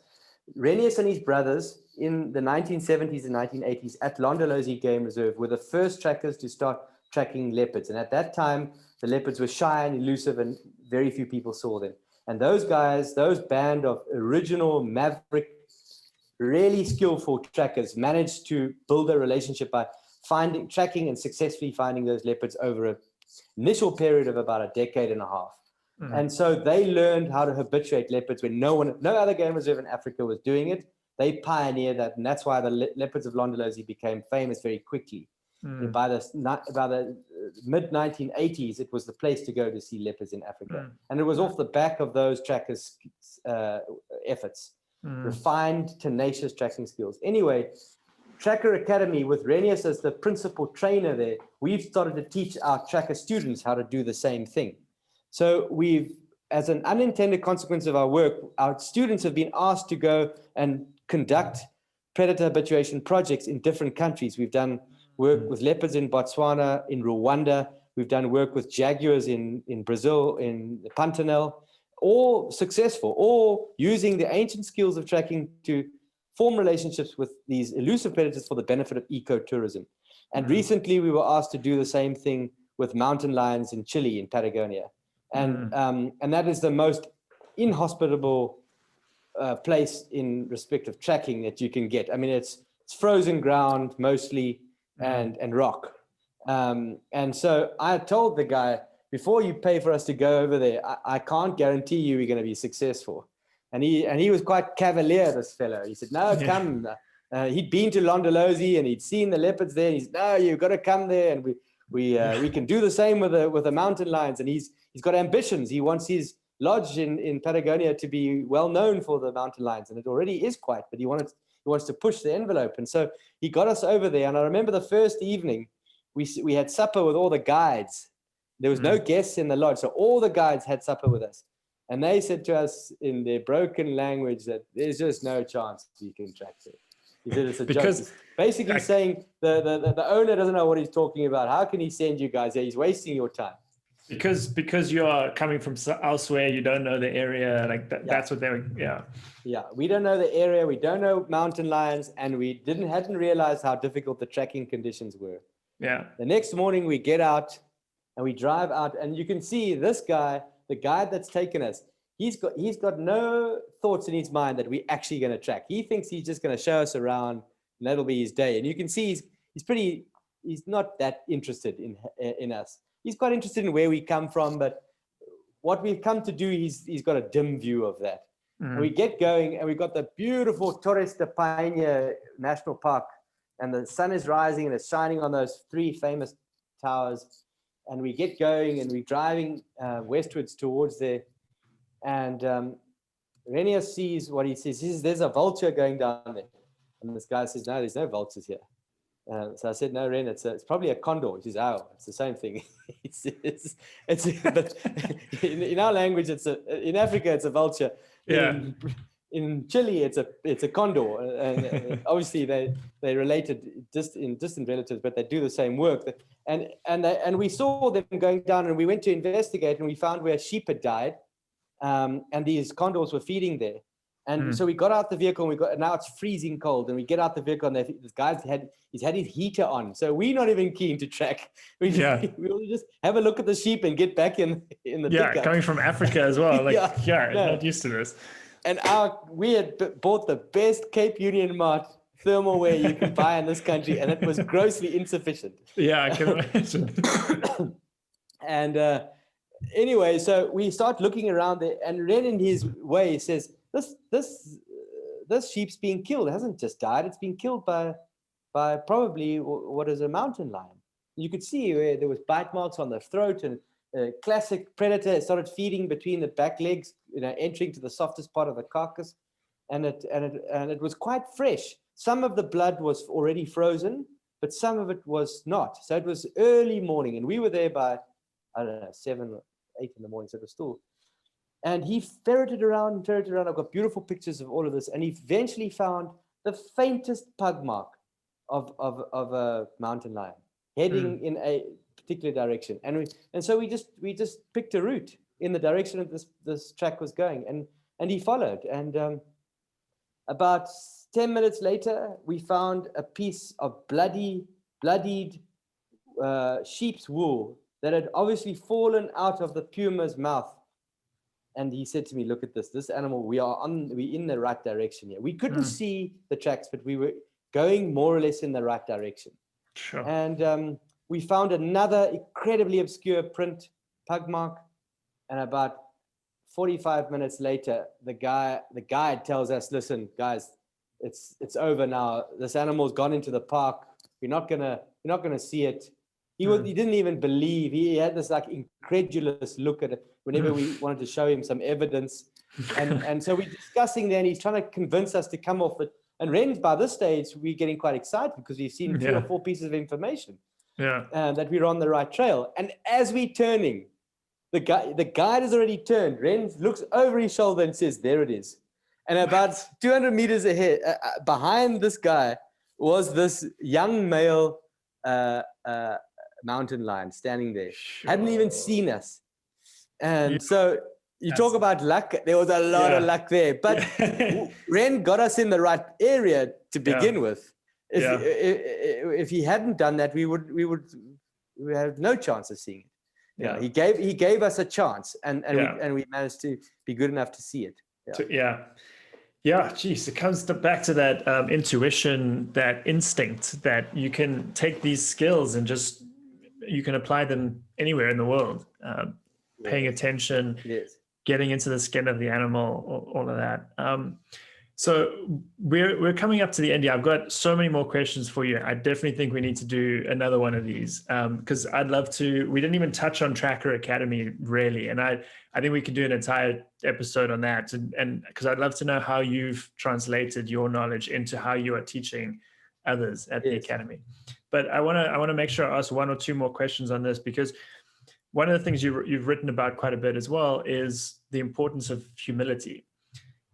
Renius and his brothers in the 1970s and 1980s at Londolozi Game Reserve were the first trackers to start tracking leopards. And at that time, the leopards were shy and elusive, and very few people saw them. And those guys, those band of original maverick, really skillful trackers, managed to build a relationship by tracking and successfully finding those leopards over an initial period of about a decade and a half. And so they learned how to habituate leopards when no other game reserve in Africa was doing it. They pioneered that, and that's why the leopards of Londolozi became famous very quickly. By the mid-1980s, it was the place to go to see leopards in Africa. And it was off the back of those trackers' efforts, refined, tenacious tracking skills. Anyway, Tracker Academy, with Renius as the principal trainer there, we've started to teach our tracker students how to do the same thing. So as an unintended consequence of our work, our students have been asked to go and conduct predator habituation projects in different countries. We've done work with leopards in Botswana, in Rwanda. We've done work with jaguars in Brazil, in the Pantanal, or successful, or using the ancient skills of tracking to form relationships with these elusive predators for the benefit of ecotourism. And recently we were asked to do the same thing with mountain lions in Chile, in Patagonia. And that is the most inhospitable place in respect of tracking that you can get. I mean, it's frozen ground mostly and rock. And so I told the guy, before you pay for us to go over there, I can't guarantee you we're going to be successful. And he was quite cavalier, this fellow. He said, no, come. He'd been to Londolozi and he'd seen the leopards there. He said, no, you've got to come there, and we can do the same with the mountain lions. And he's got ambitions. He wants his lodge in Patagonia to be well known for the mountain lions, and it already is quite, but he wants to push the envelope. And so he got us over there. And I remember the first evening we had supper with all the guides. There was no guests in the lodge, so all the guides had supper with us. And they said to us in their broken language that there's just no chance you can track it. He said it's a joke. He's basically saying the owner doesn't know what he's talking about. How can he send you guys there? He's wasting your time. Because you are coming from elsewhere, you don't know the area. Like that, that's what they were. Yeah. We don't know the area. We don't know mountain lions, and we hadn't realized how difficult the tracking conditions were. Yeah. The next morning we get out and we drive out, and you can see this guy, the guide that's taken us, he's got no thoughts in his mind that we're actually going to track. He thinks he's just going to show us around and that'll be his day. And you can see he's not that interested in us. He's quite interested in where we come from, but what we've come to do, he's got a dim view of that. And we get going, and we've got the beautiful Torres de Paine National Park, and the sun is rising and it's shining on those three famous towers. And we get going, and we're driving westwards towards there. And Renier sees what he sees. He says, there's a vulture going down there. And this guy says, no, there's no vultures here. So I said, no, Ren, it's probably a condor. He says, oh, it's the same thing. But in our language, in Africa, it's a vulture. Yeah. In Chile, it's a condor. And obviously, they related in distant relatives, but they do the same work. And we saw them going down, and we went to investigate, and we found where sheep had died, and these condors were feeding there. And so we got out the vehicle, and now it's freezing cold, and we get out the vehicle, and this guy's had his heater on. So we're not even keen to track. We'll just have a look at the sheep and get back in the pickup. Coming from Africa as well. Not used to this. And we had bought the best Cape Union Mart thermal wear you can buy in this country, and it was grossly insufficient. Yeah, I can imagine. And anyway, so we start looking around there, and Ren in his way says, this sheep's being killed. It hasn't just died. It's been killed by probably what is a mountain lion. You could see where there was bite marks on the throat, and a classic predator started feeding between the back legs, entering to the softest part of the carcass, and it was quite fresh. Some of the blood was already frozen, but some of it was not. So it was early morning, and we were there by, I don't know, 7 or 8 in the morning. So it was still. And he ferreted around. I've got beautiful pictures of all of this. And he eventually found the faintest pug mark of a mountain lion heading in a particular direction. And so we just picked a route in the direction that this track was going. And he followed. And about 10 minutes later, we found a piece of bloodied sheep's wool that had obviously fallen out of the puma's mouth. And he said to me, look at this animal, we're in the right direction here. We couldn't see the tracks, but we were going more or less in the right direction. Sure. And we found another incredibly obscure print, pug mark. And about 45 minutes later, the guide tells us, listen, guys, it's over now. This animal's gone into the park. You're not gonna see it. He didn't even believe. He had this like incredulous look at it whenever we wanted to show him some evidence. And so we're discussing there, and he's trying to convince us to come off it. And Ren, by this stage, we're getting quite excited because we've seen 3 or 4 pieces of information that we're on the right trail. And as we're turning, the guide has already turned. Ren looks over his shoulder and says, there it is. And about 200 meters ahead, behind this guy, was this young male mountain lion standing there. Hadn't even seen us. And so you talk about luck. There was a lot of luck there, but Ren got us in the right area to begin with. If he hadn't done that, we would have no chance of seeing it. Yeah, he gave us a chance, and we managed to be good enough to see it. Geez, it comes back to that intuition, that instinct that you can take these skills and just you can apply them anywhere in the world. Paying attention, getting into the skin of the animal, all of that. So we're coming up to the end here. I've got so many more questions for you. I definitely think we need to do another one of these because I'd love to. We didn't even touch on Tracker Academy really, and I think we could do an entire episode on that. And because I'd love to know how you've translated your knowledge into how you are teaching others at the academy. But I want to make sure I ask one or two more questions on this, because one of the things you've written about quite a bit as well is the importance of humility.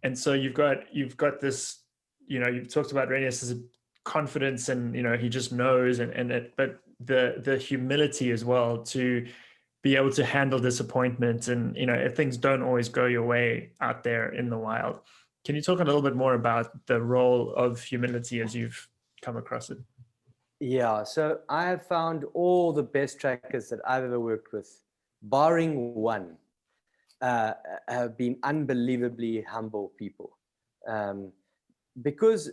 And so you've got this, you've talked about Renius as a confidence and, he just knows but the humility as well to be able to handle disappointment and, if things don't always go your way out there in the wild. Can you talk a little bit more about the role of humility as you've come across it? Yeah, so I have found all the best trackers that I've ever worked with, barring one, have been unbelievably humble people, because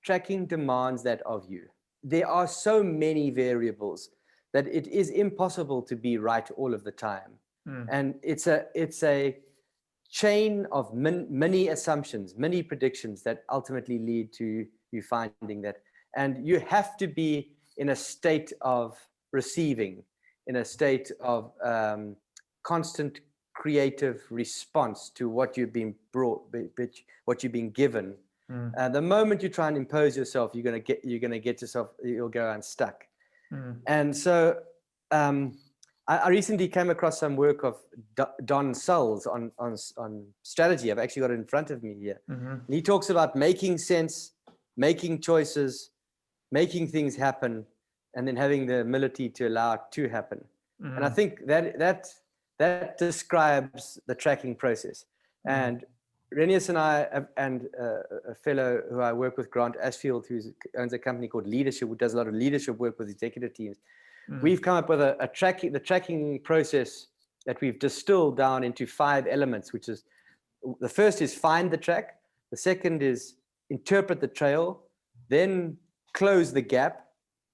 tracking demands that of you. There are so many variables that it is impossible to be right all of the time. And it's a chain of many assumptions, many predictions that ultimately lead to you finding that. And you have to be in a state of receiving, in a state of constant creative response to what you've been what you've been given. The moment you try and impose yourself, you're going to get yourself, you'll go unstuck. And so I recently came across some work of Don Sulls on strategy. I've actually got it in front of me here. And he talks about making sense, making choices, making things happen, and then having the humility to allow it to happen. And I think that describes the tracking process. And Renius and I, and a fellow who I work with, Grant Ashfield, who owns a company called Leadership, who does a lot of leadership work with executive teams. We've come up with the tracking process that we've distilled down into 5 elements, which is, the first is find the track. The second is interpret the trail, then close the gap.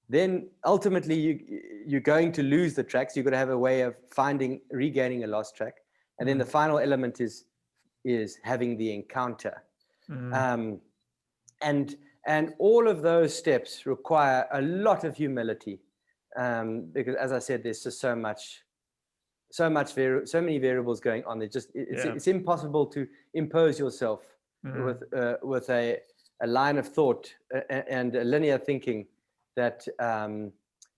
Then ultimately you're going to lose the track. So you've got to have a way of regaining a lost track. And then the final element is having the encounter. And all of those steps require a lot of humility. Because as I said, there's just so many variables going on. It's impossible to impose yourself with a line of thought and a linear thinking that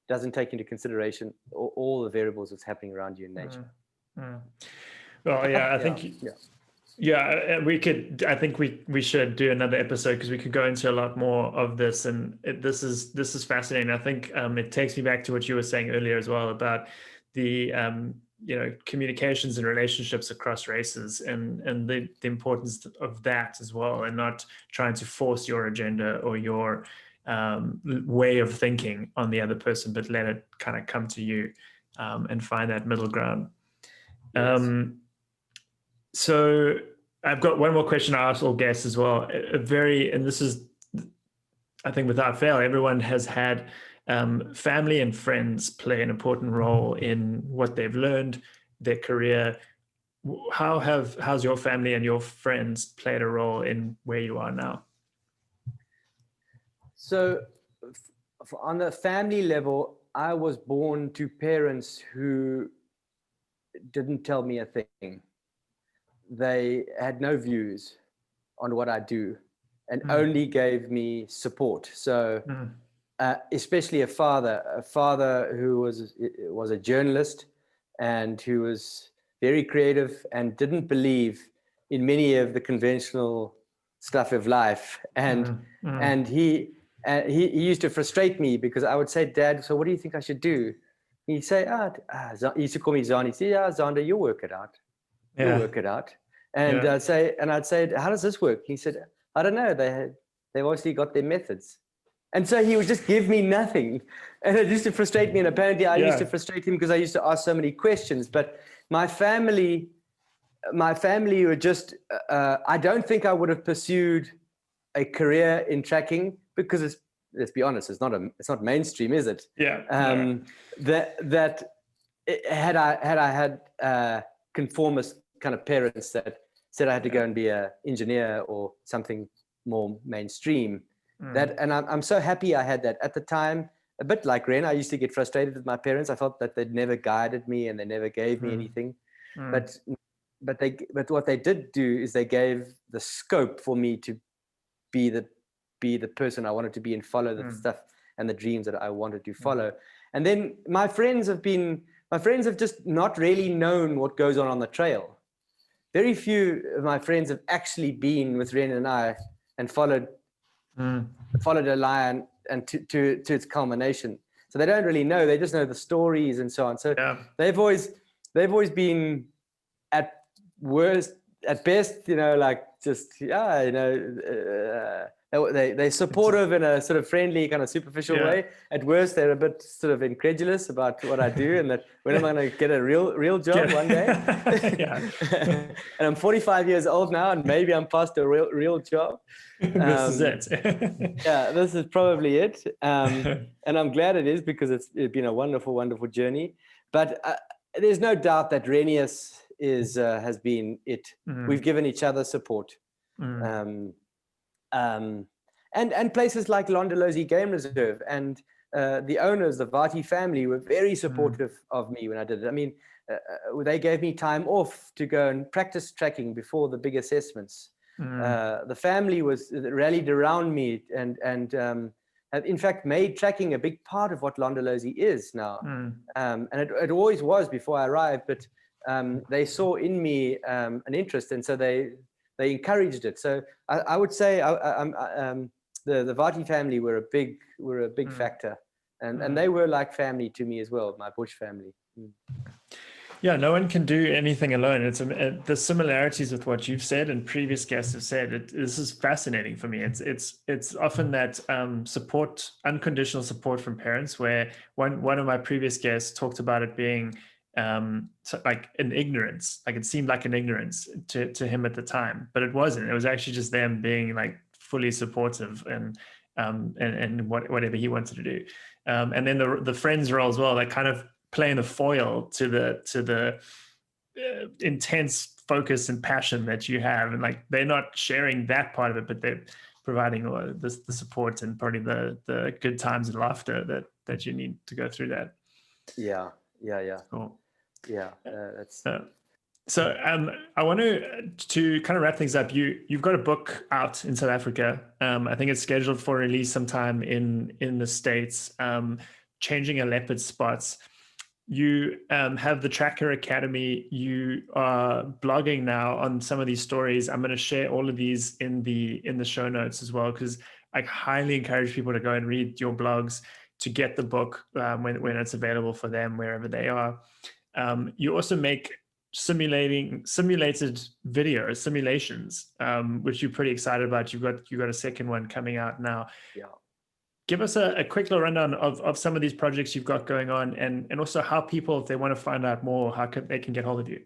doesn't take into consideration all the variables that's happening around you in nature. Well, yeah, I think we could. I think we should do another episode because we could go into a lot more of this, and this is fascinating. I think it takes me back to what you were saying earlier as well about the communications and relationships across races, and the importance of that as well, and not trying to force your agenda or your way of thinking on the other person, but let it kind of come to you, and find that middle ground. Yes. So I've got one more question I ask all guests as well. And this is, I think without fail, everyone has had family and friends play an important role in what they've learned, their career. How's your family and your friends played a role in where you are now? So on the family level, I was born to parents who didn't tell me a thing. They had no views on what I do and only gave me support. So especially a father who was a journalist and who was very creative and didn't believe in many of the conventional stuff of life. And he used to frustrate me because I would say, Dad, so what do you think I should do? He'd say, he used to call me Zan. He'd say, yeah, Zander, you'll work it out. You'll work it out. And I'd say, how does this work? He said, I don't know. They've obviously got their methods. And so he would just give me nothing. And it used to frustrate me. And apparently I used to frustrate him because I used to ask so many questions. But my family were just, I don't think I would have pursued a career in tracking because let's be honest, it's not mainstream, is it? Yeah. Had I had conformist kind of parents that said I had to go and be an engineer or something more mainstream, and I'm so happy I had that at the time. A bit like Ren, I used to get frustrated with my parents. I felt that they'd never guided me and they never gave me anything. But what they did do is they gave the scope for me to be the person I wanted to be and follow the stuff and the dreams that I wanted to follow. And then my friends have just not really known what goes on the trail. Very few of my friends have actually been with Ren and I and followed a lion and to its culmination. So they don't really know. They just know the stories and so on. So they've always been at best, like just they're supportive in a sort of friendly kind of superficial way. At worst, they're a bit sort of incredulous about what I do and that when am I going to get a real job one day? And I'm 45 years old now, and maybe I'm past a real job. This is it. This is probably it. And I'm glad it is because it's been a wonderful, wonderful journey. But there's no doubt that Renius has been it. We've given each other support. And places like Londolozi Game Reserve and the owners, the Vati family, were very supportive of me when I did it. I mean, they gave me time off to go and practice tracking before the big assessments. The family rallied around me and have in fact made tracking a big part of what Londolozi is now. And it always was before I arrived, but they saw in me an interest, and so they encouraged it. So I would say the Vati family were a big factor, and they were like family to me as well, my bush family. Yeah, no one can do anything alone. It's the similarities with what you've said and previous guests have said. This is fascinating for me. It's often that support, unconditional support from parents. Where one of my previous guests talked about it being like an ignorance, like it seemed like an ignorance to him at the time, but it wasn't. It was actually just them being like fully supportive and whatever he wanted to do. And then the friends role as well, like kind of playing the foil to the intense focus and passion that you have, and like they're not sharing that part of it, but they're providing the support and probably the good times and laughter that you need to go through that. Yeah. Cool. Yeah, that's. So I want to kind of wrap things up. You've got a book out in South Africa. I think it's scheduled for release sometime in the States. Changing a Leopard's Spots. You have the Tracker Academy. You are blogging now on some of these stories. I'm going to share all of these in the show notes as well, because I highly encourage people to go and read your blogs to get the book when it's available for them wherever they are. You also make simulated videos, simulations, which you're pretty excited about. You've got a second one coming out now. Yeah. Give us a quick little rundown of some of these projects you've got going on, and also how people, if they want to find out more, they can get hold of you.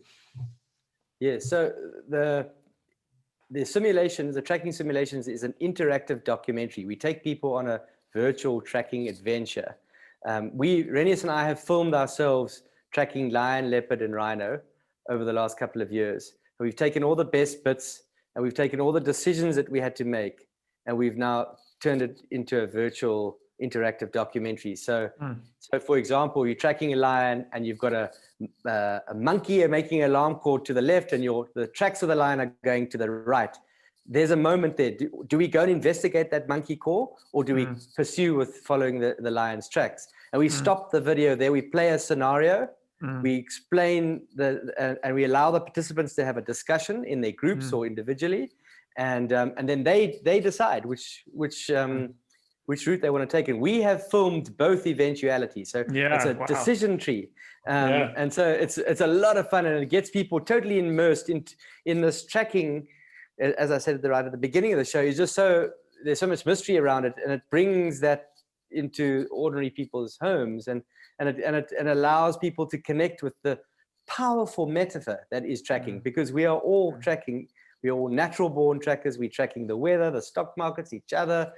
Yeah, so the simulations, the tracking simulations, is an interactive documentary. We take people on a virtual tracking adventure. Renius and I have filmed ourselves tracking lion, leopard, and rhino over the last couple of years. And we've taken all the best bits, and we've taken all the decisions that we had to make, and we've now turned it into a virtual interactive documentary. So for example, you're tracking a lion and you've got a monkey making an alarm call to the left, and the tracks of the lion are going to the right. There's a moment there. Do we go and investigate that monkey call, or do we pursue with following the lion's tracks? And we stop the video there. We play a scenario. We explain and we allow the participants to have a discussion in their groups or individually, and then they decide which which route they want to take. And we have filmed both eventualities. So it's a decision tree. And so it's a lot of fun, and it gets people totally immersed in this tracking. As I said right at the beginning of the show, there's so much mystery around it, and it brings that into ordinary people's homes, and it allows people to connect with the powerful metaphor that is tracking, because we are all tracking. We're all natural born trackers. We're tracking the weather, the stock markets, each other,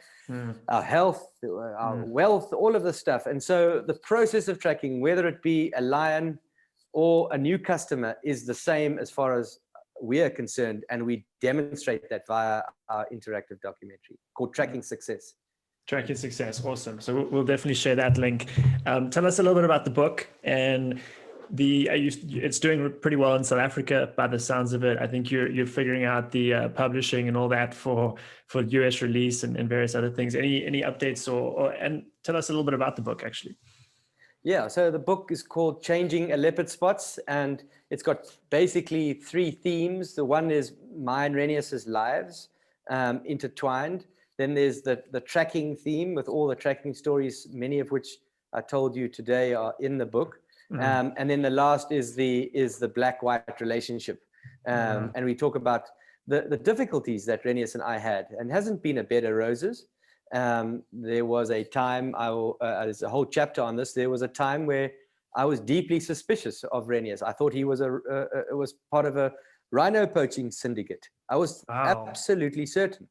our health, our wealth, all of this stuff. And so the process of tracking, whether it be a lion or a new customer, is the same as far as we are concerned. And we demonstrate that via our interactive documentary called Tracking Success. Tracking Success. Awesome. So we'll definitely share that link. Tell us a little bit about the book, and it's doing pretty well in South Africa by the sounds of it. I think you're figuring out the publishing and all that for US release and various other things. Any updates and tell us a little bit about the book actually. Yeah, so the book is called Changing a Leopard Spots, and it's got basically 3 themes. The one is mine, Renius's lives intertwined. Then there's the tracking theme with all the tracking stories, many of which I told you today are in the book. And then the last is the black-white relationship. And we talk about the difficulties that Renius and I had, and it hasn't been a bed of roses. There was a time, there's a whole chapter on this. There was a time where I was deeply suspicious of Renius. I thought he was was part of a rhino poaching syndicate. I was absolutely certain.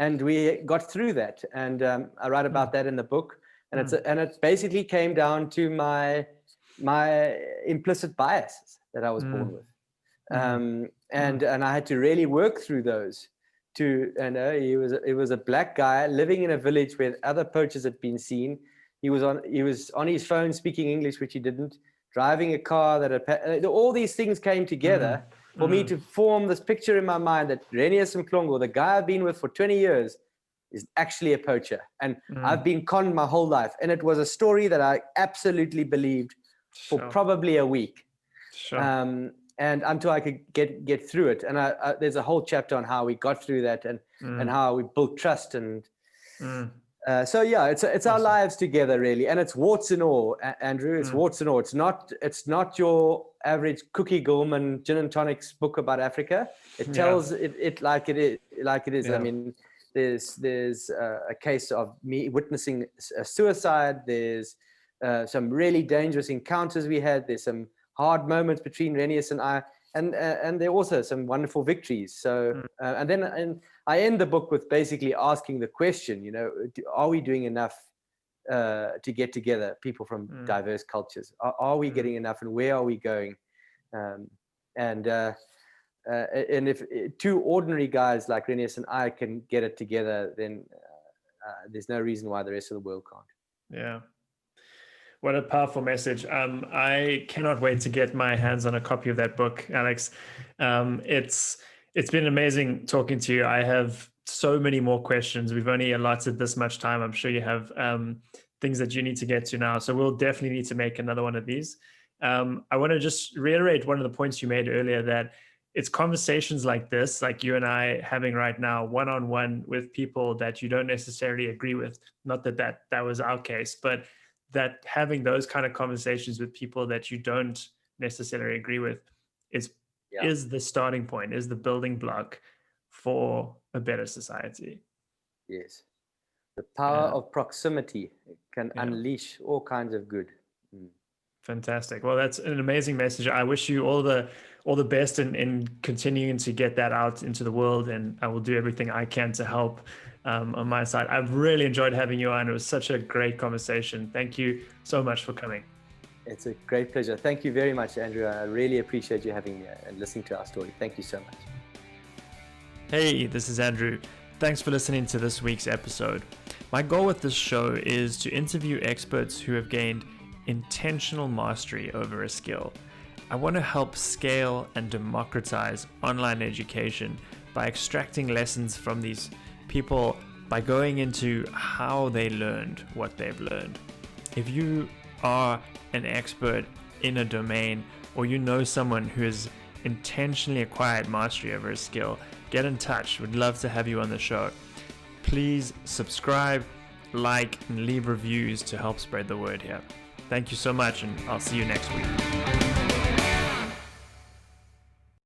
And we got through that. And I write about that in the book. And it basically came down to my implicit biases that I was born with. And I had to really work through those. He was a black guy living in a village where other poachers had been seen. He was on his phone speaking English, which he didn't, driving a car all these things came together for me to form this picture in my mind that Renius Mklongo, the guy I've been with for 20 years, is actually a poacher. And I've been conned my whole life. And it was a story that I absolutely believed for probably a week. And until I could get through it. And there's a whole chapter on how we got through that and how we built trust. And so, yeah, it's our lives together, really. And it's warts and all, Andrew. It's warts and all. It's not your average Cookie Gilman gin and tonics book about Africa. It tells it like it is. Yeah. I mean, there's a case of me witnessing a suicide. There's some really dangerous encounters we had. There's some hard moments between Renius and I, and there are also some wonderful victories. So, and I end the book with basically asking the question, are we doing enough to get together people from diverse cultures? Are we getting enough, and where are we going? And if 2 ordinary guys like Renius and I can get it together, then there's no reason why the rest of the world can't. Yeah. What a powerful message. I cannot wait to get my hands on a copy of that book, Alex. It's been amazing talking to you. I have so many more questions. We've only allotted this much time. I'm sure you have things that you need to get to now. So we'll definitely need to make another one of these. I want to just reiterate one of the points you made earlier, that it's conversations like this, like you and I having right now, one-on-one with people that you don't necessarily agree with. Not that was our case, but that having those kind of conversations with people that you don't necessarily agree with is the starting point, is the building block for a better society. Yes. The power of proximity can unleash all kinds of good. Fantastic. Well, that's an amazing message. I wish you all the best in continuing to get that out into the world, and I will do everything I can to help on my side. I've really enjoyed having you on. It was such a great conversation. Thank you so much for coming. It's a great pleasure. Thank you very much, Andrew. I really appreciate you having me and listening to our story. Thank you so much. Hey, this is Andrew. Thanks for listening to this week's episode. My goal with this show is to interview experts who have gained intentional mastery over a skill. I want to help scale and democratize online education by extracting lessons from these people, by going into how they learned what they've learned. If you are an expert in a domain, or you know someone who has intentionally acquired mastery over a skill, get in touch. We'd love to have you on the show. Please subscribe like, and leave reviews to help spread the word here. Thank you so much, and I'll see you next week.